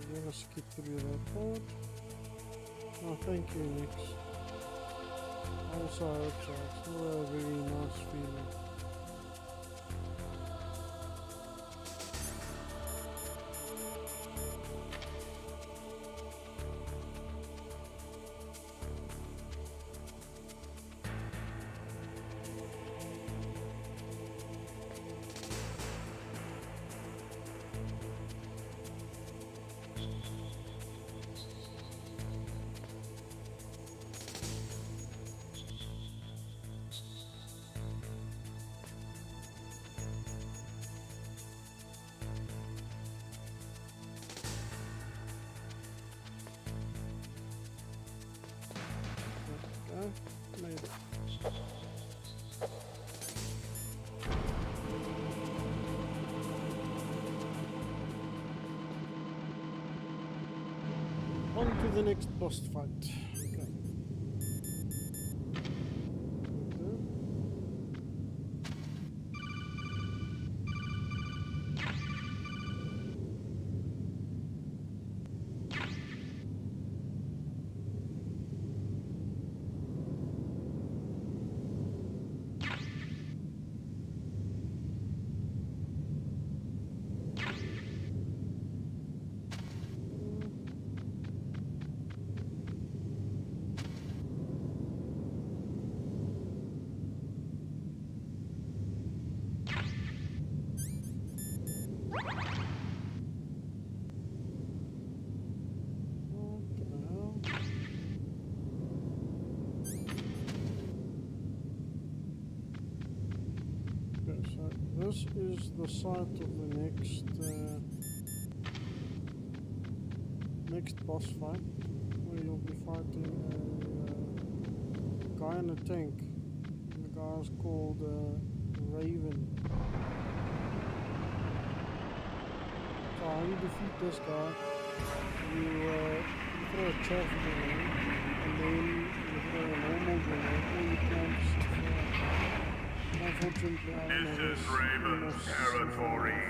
I'm gonna skip through that part. Oh, thank you, Nix. Also, it's still a very nice feeling. Okay, made it. On to the next boss fight. Okay. This is the site of the next boss fight, where you'll be fighting a guy in a tank. The guy's called Raven. So how you defeat this guy, you throw a chaff grenade, and then you throw a normal grenade, or you plant unfortunately, I don't know. This is Raven's territory.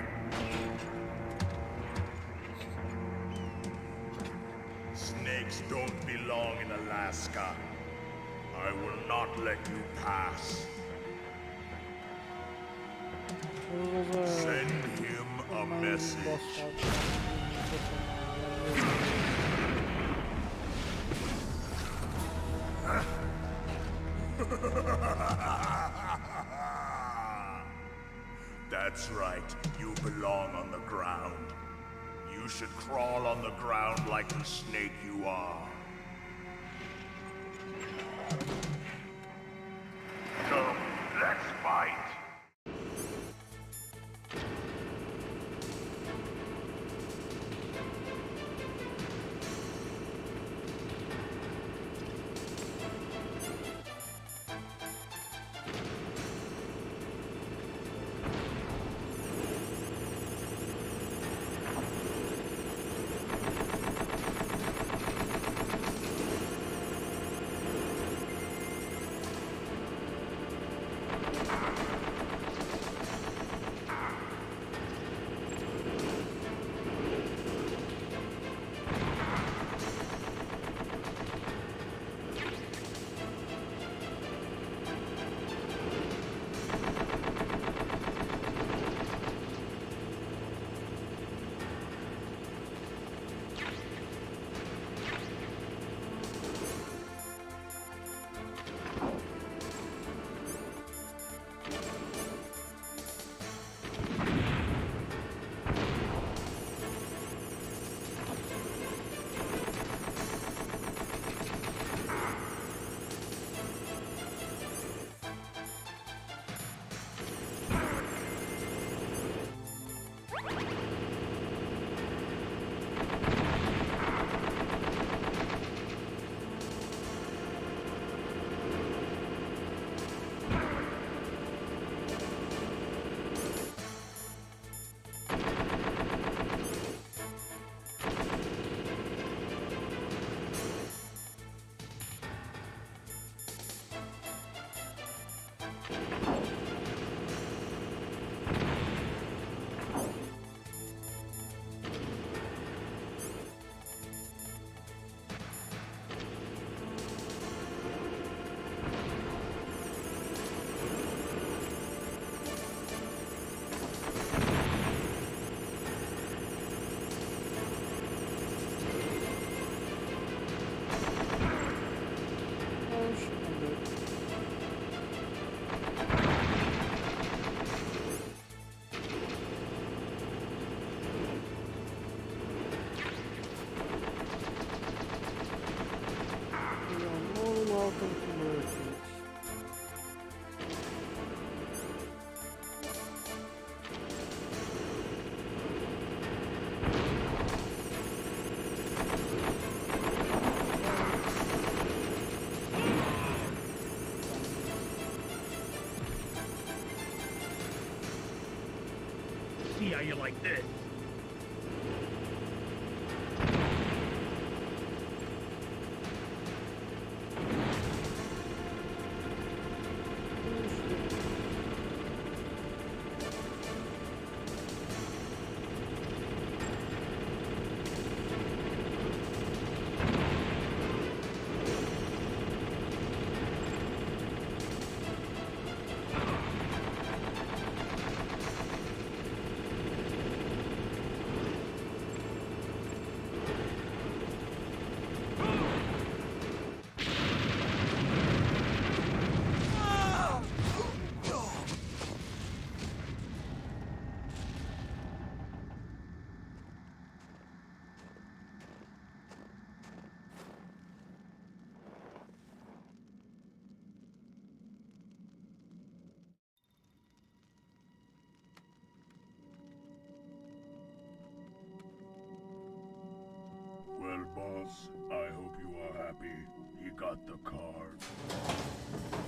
Snakes don't belong in Alaska. I will not let you pass. Send him a message. That's right, you belong on the ground. You should crawl on the ground like the snake you are. Come, let's fight. you like this. Well, boss, I hope you are happy. He got the card.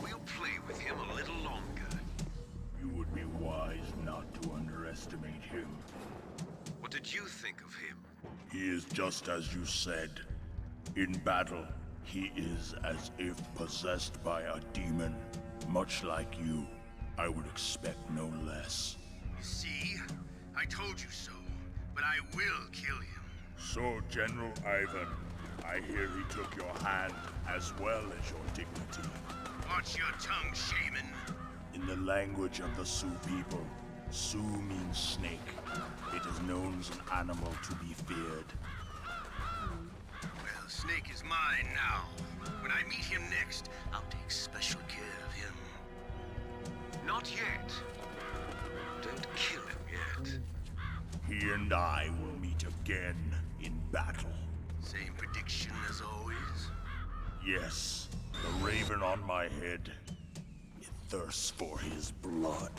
We'll play with him a little longer. You would be wise not to underestimate him. What did you think of him? He is just as you said. In battle, he is as if possessed by a demon. Much like you, I would expect no less. See? I told you so. But I will kill him. So, General Ivan, I hear he took your hand as well as your dignity. Watch your tongue, shaman. In the language of the Sioux people, Sioux means snake. It is known as an animal to be feared. Well, Snake is mine now. When I meet him next, I'll take special care of him. Not yet. Don't kill him yet. He and I will meet again in battle. Same prediction as always? Yes, the raven on my head. It thirsts for his blood.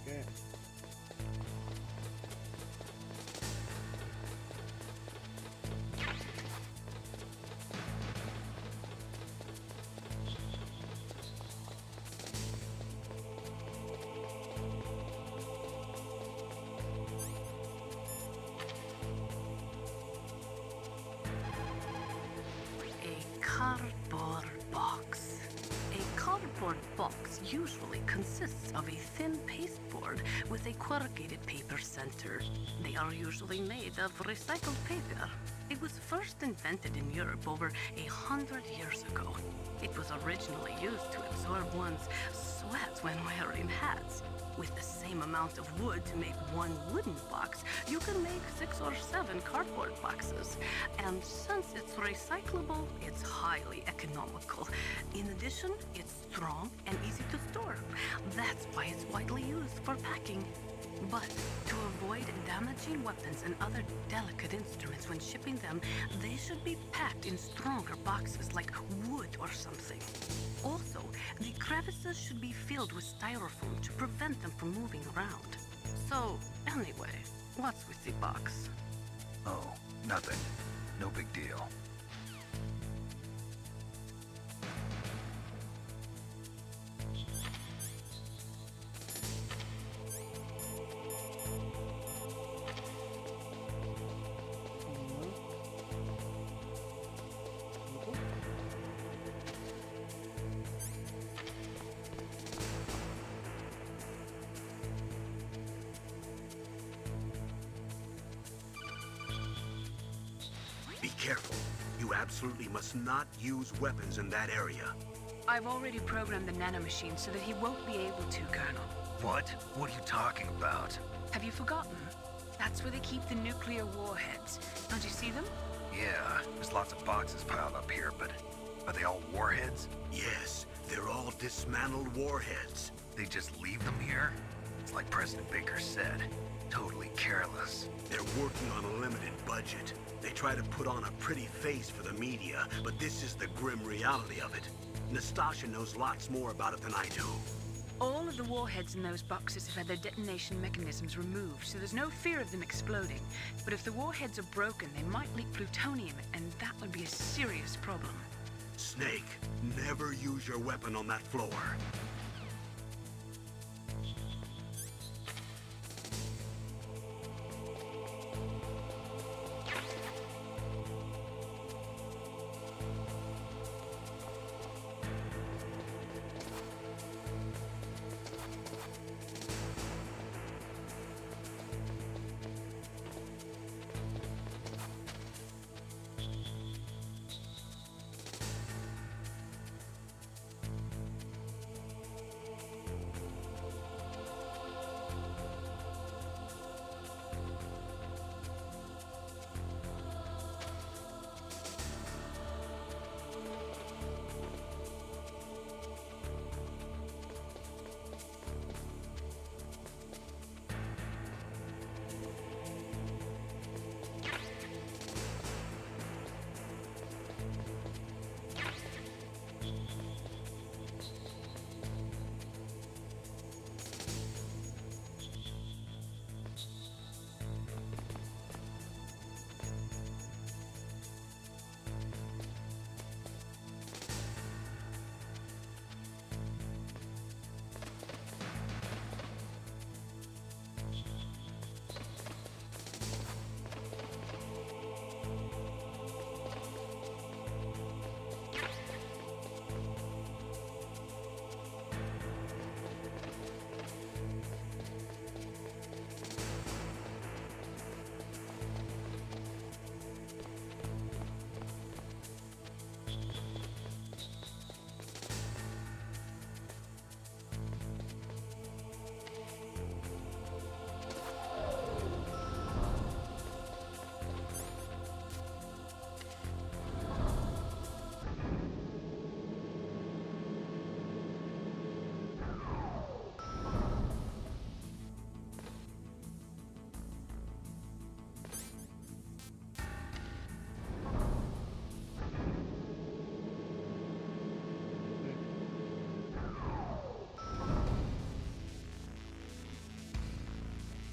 Okay. A cardboard box. A cardboard box usually consists of a thin pasteboard with a corrugated paper center. They are usually made of recycled paper. It was first invented in Europe over 100 years ago. It was originally used to absorb one's sweat when wearing hats. With the same amount of wood to make one wooden box, you can make 6 or 7 cardboard boxes. And since it's recyclable, it's highly economical. In addition, it's strong and easy to store. That's why it's widely used for packing. But to avoid damaging weapons and other delicate instruments when shipping them, they should be packed in stronger boxes like wood or something. Also, the crevices should be filled with styrofoam to prevent them from moving around. So, anyway, what's with the box? Oh, nothing. No big deal. Be careful. You absolutely must not use weapons in that area. I've already programmed the nanomachine so that he won't be able to, Colonel. What? What are you talking about? Have you forgotten? That's where they keep the nuclear warheads. Don't you see them? Yeah, there's lots of boxes piled up here, but are they all warheads? Yes, they're all dismantled warheads. They just leave them here? It's like President Baker said. Totally careless. They're working on a limited budget. They try to put on a pretty face for the media, but this is the grim reality of it. Nastasha knows lots more about it than I do. All of the warheads in those boxes have had their detonation mechanisms removed, so there's no fear of them exploding. But if the warheads are broken, they might leak plutonium, and that would be a serious problem. Snake, never use your weapon on that floor.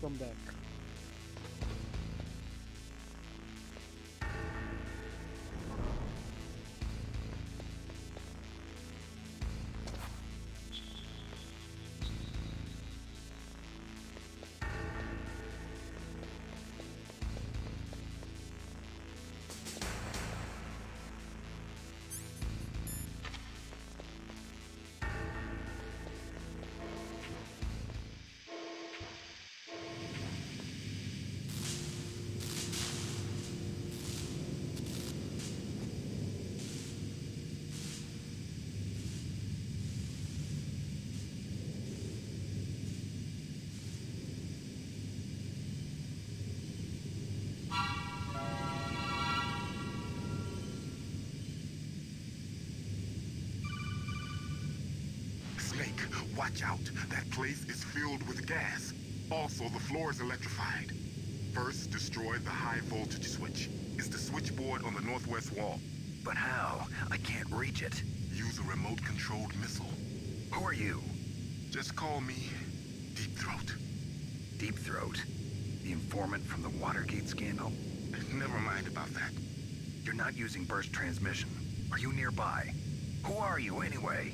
Come back. Snake, watch out. That place is filled with gas. Also, the floor is electrified. First, destroy the high voltage switch. It's the switchboard on the northwest wall. But how? I can't reach it. Use a remote-controlled missile. Who are you? Just call me Deep Throat. Deep Throat? The informant from the Watergate scandal? Never mind about that. You're not using burst transmission. Are you nearby? Who are you, anyway?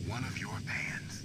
One of your fans.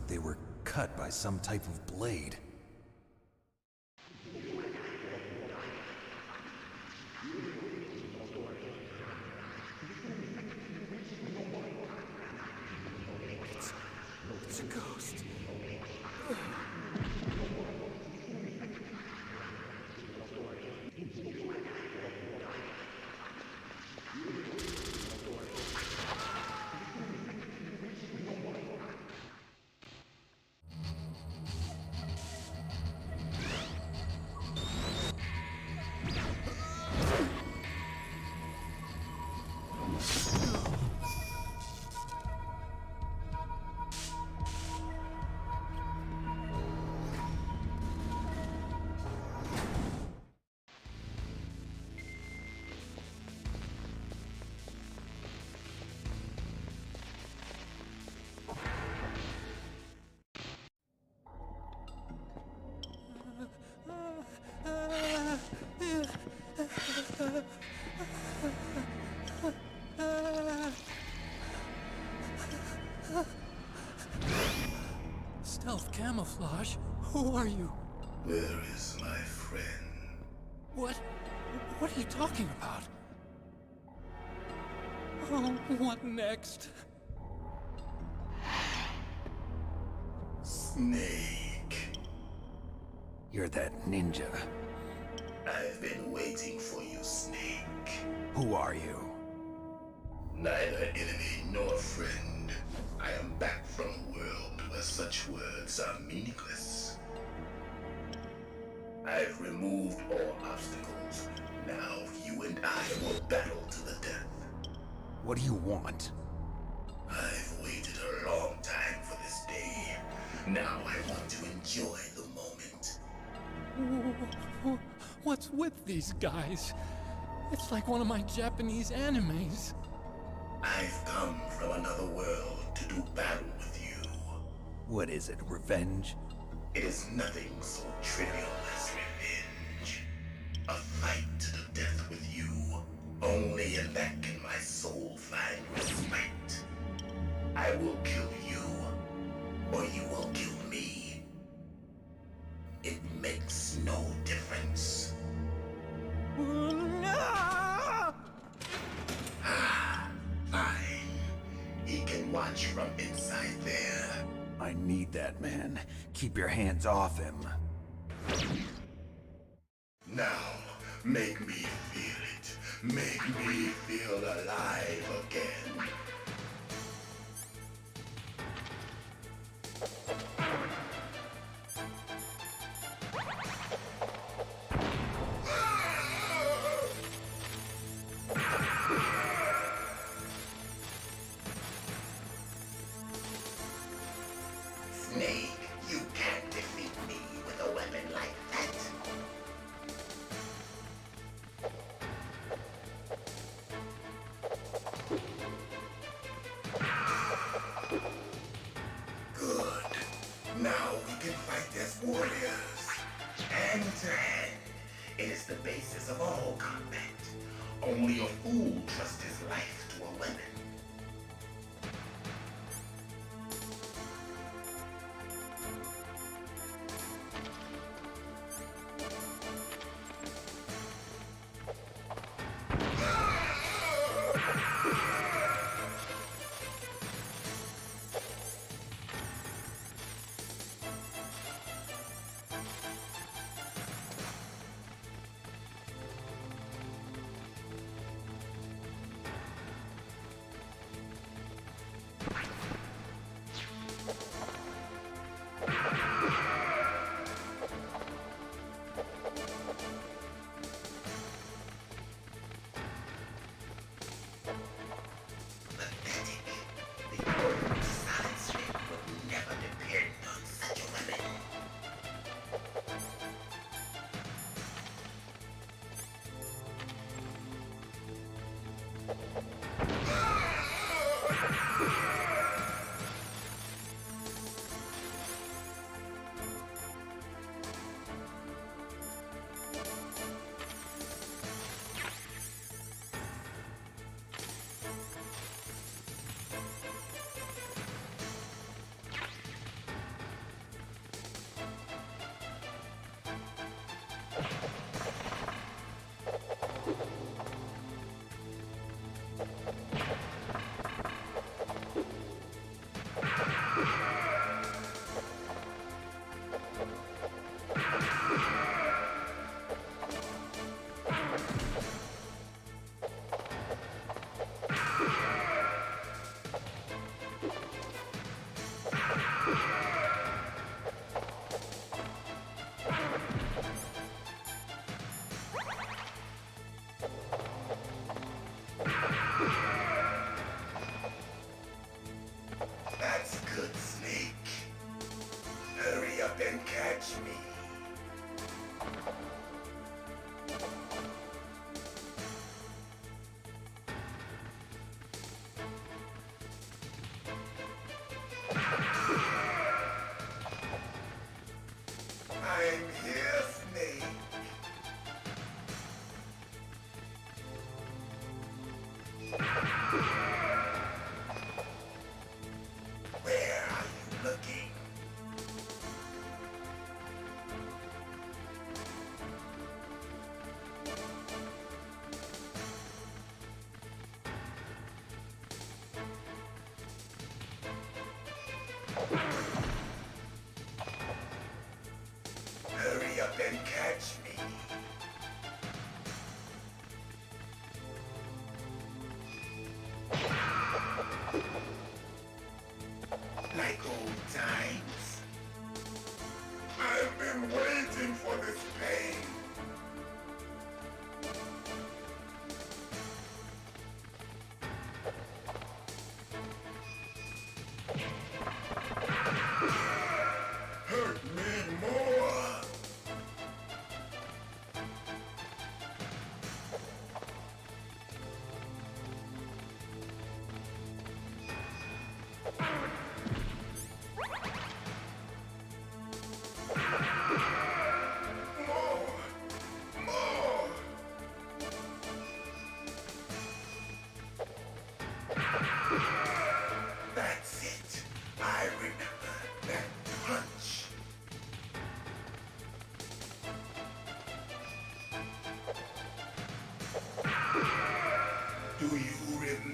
they were cut by some type of blade. It's a ghost. Stealth camouflage? Who are you? Where is my friend? What? What are you talking about? Oh, what next? Snake. You're that ninja. I've been waiting for you, Snake. Who are you? Neither enemy nor friend. I am back from a world where such words are meaningless. I've removed all obstacles. Now you and I will battle to the death. What do you want? I've waited a long time for this day. Now I want to enjoy the moment. What's with these guys? It's like one of my Japanese animes. I've come from another world to do battle with you. What is it, revenge? It is nothing so trivial as revenge. A fight to the death with you. Only in that can my soul find respite. I will kill you, or you will kill me. It makes no difference. Fine. He can watch from inside there. I need that man. Keep your hands off him. Now, make me feel it. Make me feel alive again. Snake, you can't defeat me with a weapon like that. Good. Now we can fight as warriors. Hand to hand. It is the basis of all combat. Only a fool trusts his life to a weapon.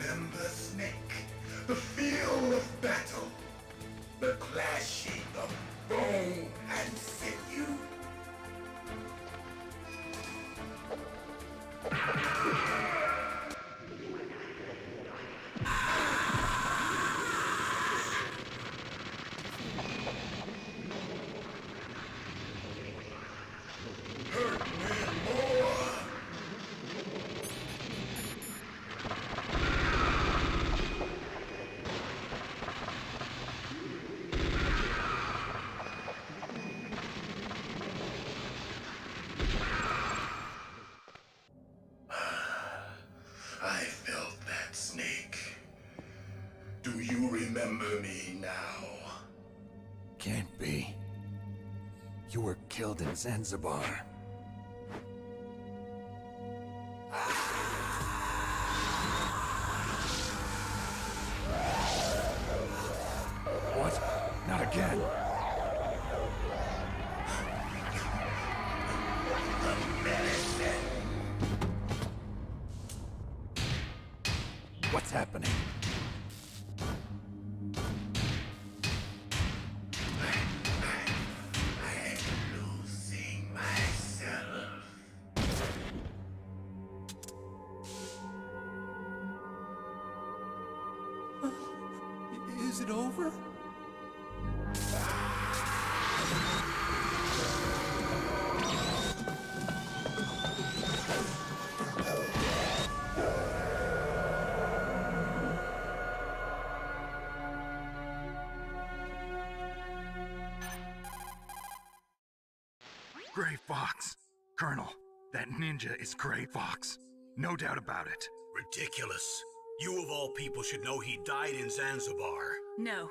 remember, Snake? The feel of battle. The clashing of bone and sinew. I felt that, Snake. Do you remember me now? Can't be. You were killed in Zanzibar. What? Not again. What's happening? I'm losing myself. Is it over? Gray Fox. Colonel, that ninja is Gray Fox. No doubt about it. Ridiculous. You of all people should know he died in Zanzibar. No.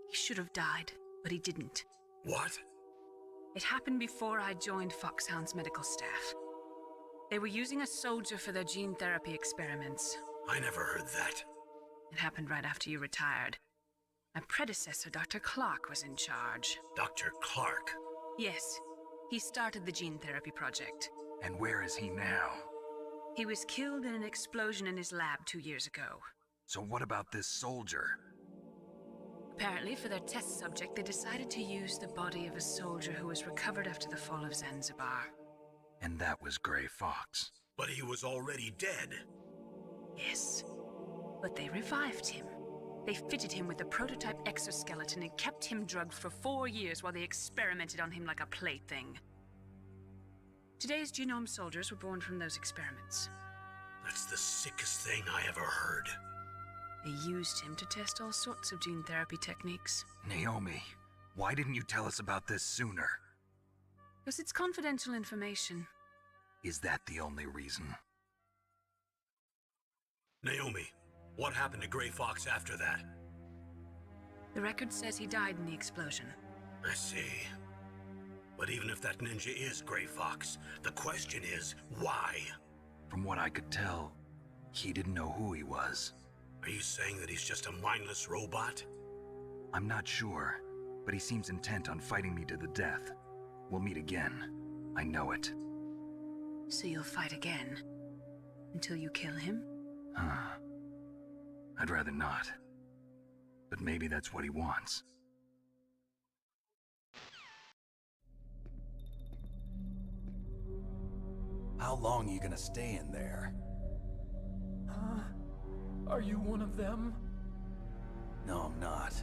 He should have died, but he didn't. What? It happened before I joined Foxhound's medical staff. They were using a soldier for their gene therapy experiments. I never heard that. It happened right after you retired. My predecessor, Dr. Clark, was in charge. Dr. Clark? Yes. He started the gene therapy project. And where is he now? He was killed in an explosion in his lab 2 years ago. So what about this soldier? Apparently, for their test subject, they decided to use the body of a soldier who was recovered after the fall of Zanzibar. And that was Gray Fox. But he was already dead. Yes. But they revived him. They fitted him with a prototype exoskeleton and kept him drugged for 4 years while they experimented on him like a plaything. Today's genome soldiers were born from those experiments. That's the sickest thing I ever heard. They used him to test all sorts of gene therapy techniques. Naomi, why didn't you tell us about this sooner? Because it's confidential information. Is that the only reason? Naomi, what happened to Gray Fox after that? The record says he died in the explosion. I see. But even if that ninja is Gray Fox, the question is, why? From what I could tell, he didn't know who he was. Are you saying that he's just a mindless robot? I'm not sure, but he seems intent on fighting me to the death. We'll meet again. I know it. So you'll fight again? Until you kill him? I'd rather not. But maybe that's what he wants. How long are you gonna stay in there? Huh? Are you one of them? No, I'm not.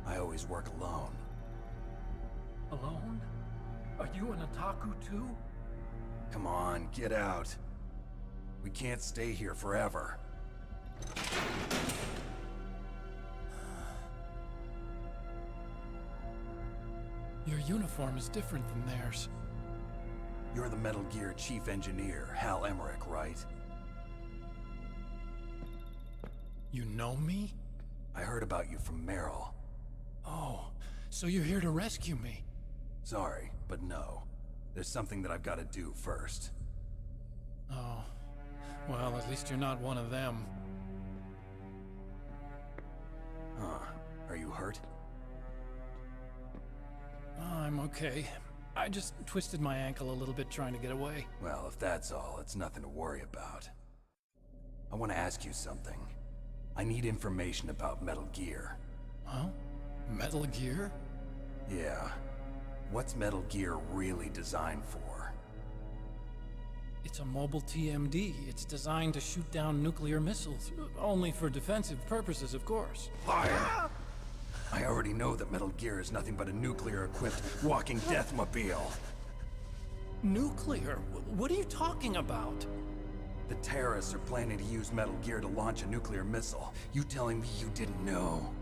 I always work alone. Alone? Are you an otaku too? Come on, get out. We can't stay here forever. Your uniform is different than theirs. You're the Metal Gear Chief Engineer, Hal Emmerich, right? You know me? I heard about you from Meryl. Oh, so you're here to rescue me? Sorry, but no. There's something that I've got to do first. Oh. Well, at least you're not one of them. Huh. Are you hurt? I'm okay. I just twisted my ankle a little bit trying to get away. Well, if that's all, it's nothing to worry about. I want to ask you something. I need information about Metal Gear. Huh? Metal Gear? Yeah. What's Metal Gear really designed for? It's a mobile TMD. It's designed to shoot down nuclear missiles. Only for defensive purposes, of course. Fire! I already know that Metal Gear is nothing but a nuclear-equipped walking deathmobile. Nuclear? What are you talking about? The terrorists are planning to use Metal Gear to launch a nuclear missile. You telling me you didn't know?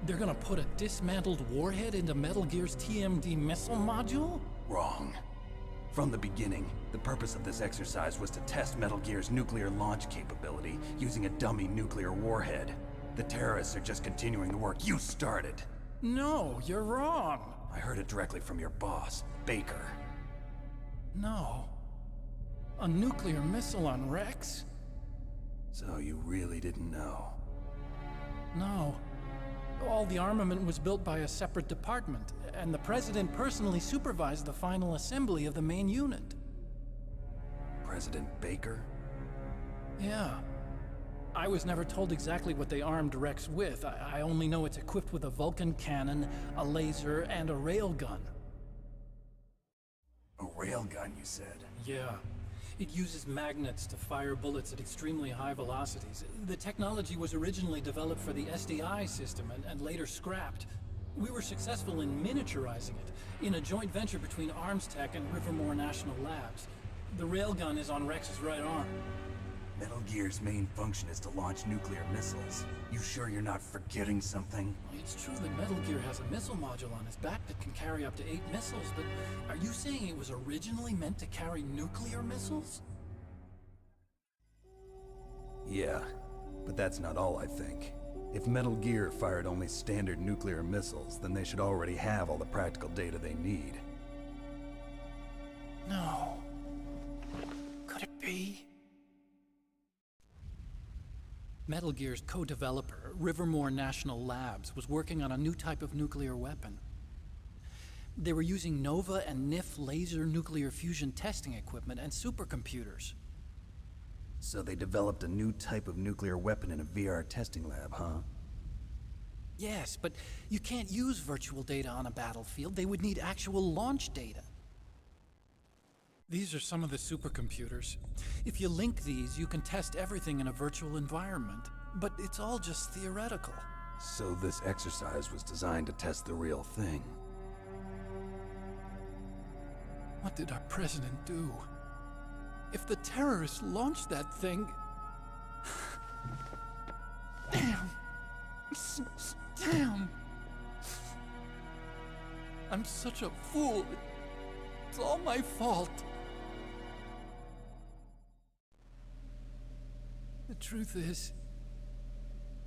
They're gonna put a dismantled warhead into Metal Gear's TMD missile module? Wrong. From the beginning, the purpose of this exercise was to test Metal Gear's nuclear launch capability using a dummy nuclear warhead. The terrorists are just continuing the work you started. No, you're wrong. I heard it directly from your boss, Baker. No. A nuclear missile on Rex? So you really didn't know? No. All the armament was built by a separate department, and the President personally supervised the final assembly of the main unit. President Baker? Yeah. I was never told exactly what they armed Rex with. I only know it's equipped with a Vulcan cannon, a laser, and a railgun. A railgun, you said? Yeah. It uses magnets to fire bullets at extremely high velocities. The technology was originally developed for the SDI system and later scrapped. We were successful in miniaturizing it, in a joint venture between ArmsTech and Rivermore National Labs. The railgun is on Rex's right arm. Metal Gear's main function is to launch nuclear missiles. You sure you're not forgetting something? It's true that Metal Gear has a missile module on its back that can carry up to 8 missiles, but are you saying it was originally meant to carry nuclear missiles? Yeah, but that's not all I think. If Metal Gear fired only standard nuclear missiles, then they should already have all the practical data they need. No. Could it be? Metal Gear's co-developer, Rivermore National Labs, was working on a new type of nuclear weapon. They were using NOVA and NIF laser nuclear fusion testing equipment and supercomputers. So they developed a new type of nuclear weapon in a VR testing lab, huh? Yes, but you can't use virtual data on a battlefield. They would need actual launch data. These are some of the supercomputers. If you link these, you can test everything in a virtual environment. But it's all just theoretical. So this exercise was designed to test the real thing. What did our president do? If the terrorists launched that thing... Damn! Damn! I'm such a fool. It's all my fault. The truth is,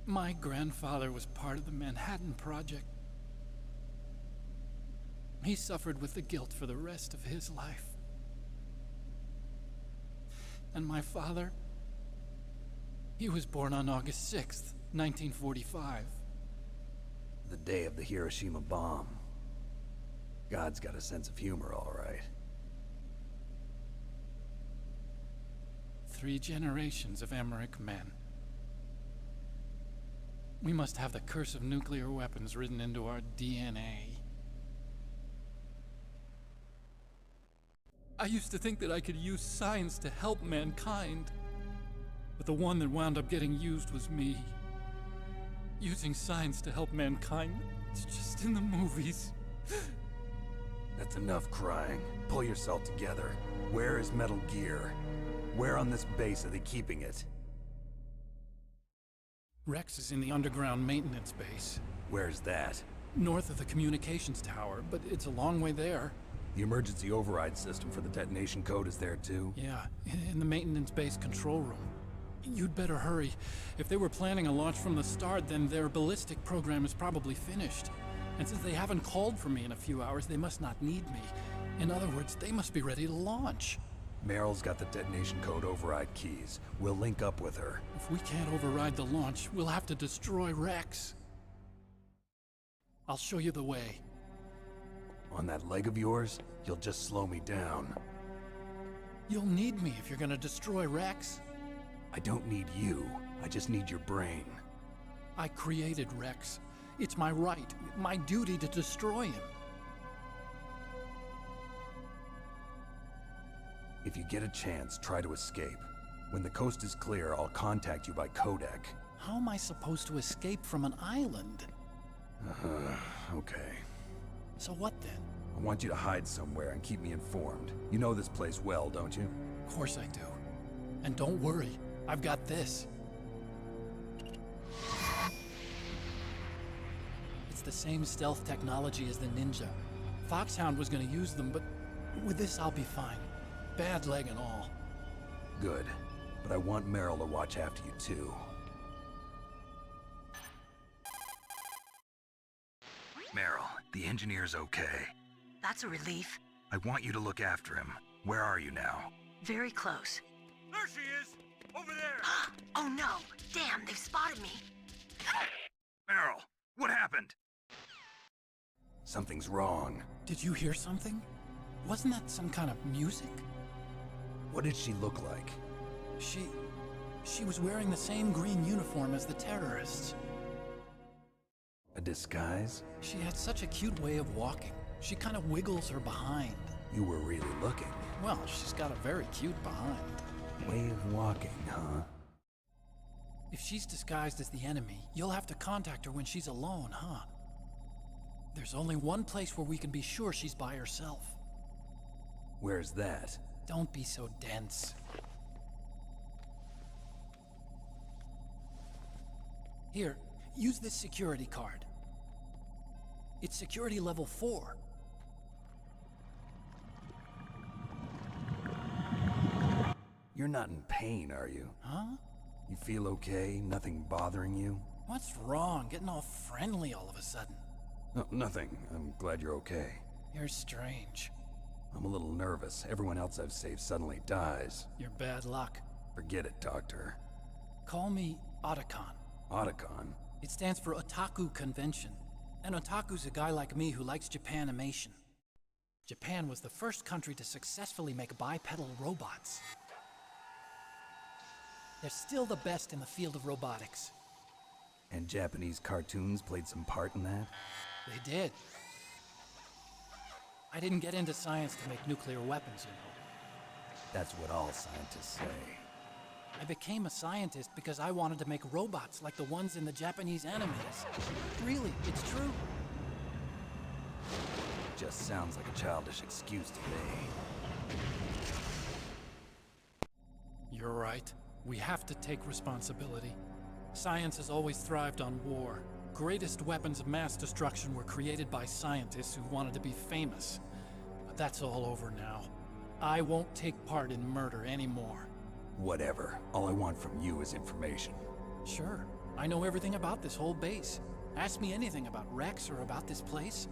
my grandfather was part of the Manhattan Project. He suffered with the guilt for the rest of his life. And my father, he was born on August 6th, 1945. The day of the Hiroshima bomb. God's got a sense of humor, all right. 3 generations of Emmerich men. We must have the curse of nuclear weapons written into our DNA. I used to think that I could use science to help mankind, but the one that wound up getting used was me. Using science to help mankind, it's just in the movies. That's enough crying. Pull yourself together. Where is Metal Gear? Where on this base are they keeping it? Rex is in the underground maintenance base. Where's that? North of the communications tower, but it's a long way there. The emergency override system for the detonation code is there too? Yeah, in the maintenance base control room. You'd better hurry. If they were planning a launch from the start, then their ballistic program is probably finished. And since they haven't called for me in a few hours, they must not need me. In other words, they must be ready to launch. Meryl's got the detonation code override keys. We'll link up with her. If we can't override the launch, we'll have to destroy Rex. I'll show you the way. On that leg of yours, you'll just slow me down. You'll need me if you're gonna destroy Rex. I don't need you. I just need your brain. I created Rex. It's my right, my duty to destroy him. If you get a chance, try to escape. When the coast is clear, I'll contact you by codec. How am I supposed to escape from an island? Okay. So what then? I want you to hide somewhere and keep me informed. You know this place well, don't you? Of course I do. And don't worry, I've got this. It's the same stealth technology as the Ninja. Foxhound was gonna use them, but with this I'll be fine. Bad leg and all. Good. But I want Meryl to watch after you too. Meryl, the engineer's okay. That's a relief. I want you to look after him. Where are you now? Very close. There she is! Over there! Oh no! Damn, they've spotted me! Meryl, what happened? Something's wrong. Did you hear something? Wasn't that some kind of music? What did she look like? She was wearing the same green uniform as the terrorists. A disguise? She had such a cute way of walking. She kind of wiggles her behind. You were really looking. Well, she's got a very cute behind. Way of walking, huh? If she's disguised as the enemy, you'll have to contact her when she's alone, huh? There's only one place where we can be sure she's by herself. Where's that? Don't be so dense. Here, use this security card. It's security level 4. You're not in pain, are you? Huh? You feel okay? Nothing bothering you? What's wrong? Getting all friendly all of a sudden. No, nothing. I'm glad you're okay. You're strange. I'm a little nervous. Everyone else I've saved suddenly dies. You're bad luck. Forget it, Doctor. Call me Otacon. Otacon? It stands for Otaku Convention. An otaku's a guy like me who likes Japanimation. Japan was the first country to successfully make bipedal robots. They're still the best in the field of robotics. And Japanese cartoons played some part in that? They did. I didn't get into science to make nuclear weapons, you know. That's what all scientists say. I became a scientist because I wanted to make robots like the ones in the Japanese animes. Really, it's true. Just sounds like a childish excuse to me. You're right. We have to take responsibility. Science has always thrived on war. Greatest weapons of mass destruction were created by scientists who wanted to be famous. But that's all over now. I won't take part in murder anymore. Whatever. All I want from you is information. Sure. I know everything about this whole base. Ask me anything about Rex or about this place.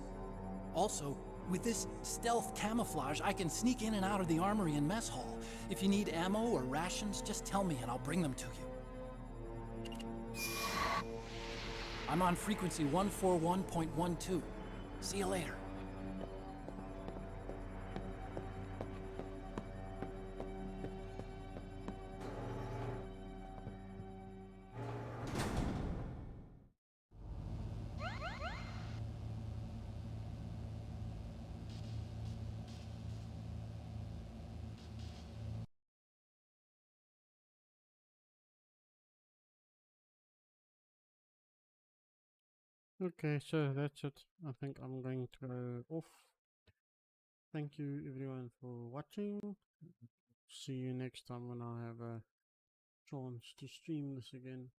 Also, with this stealth camouflage, I can sneak in and out of the armory and mess hall. If you need ammo or rations, just tell me and I'll bring them to you. I'm on frequency 141.12. See you later. Okay, so that's it. I think I'm going to go off. Thank you everyone for watching. See you next time when I have a chance to stream this again.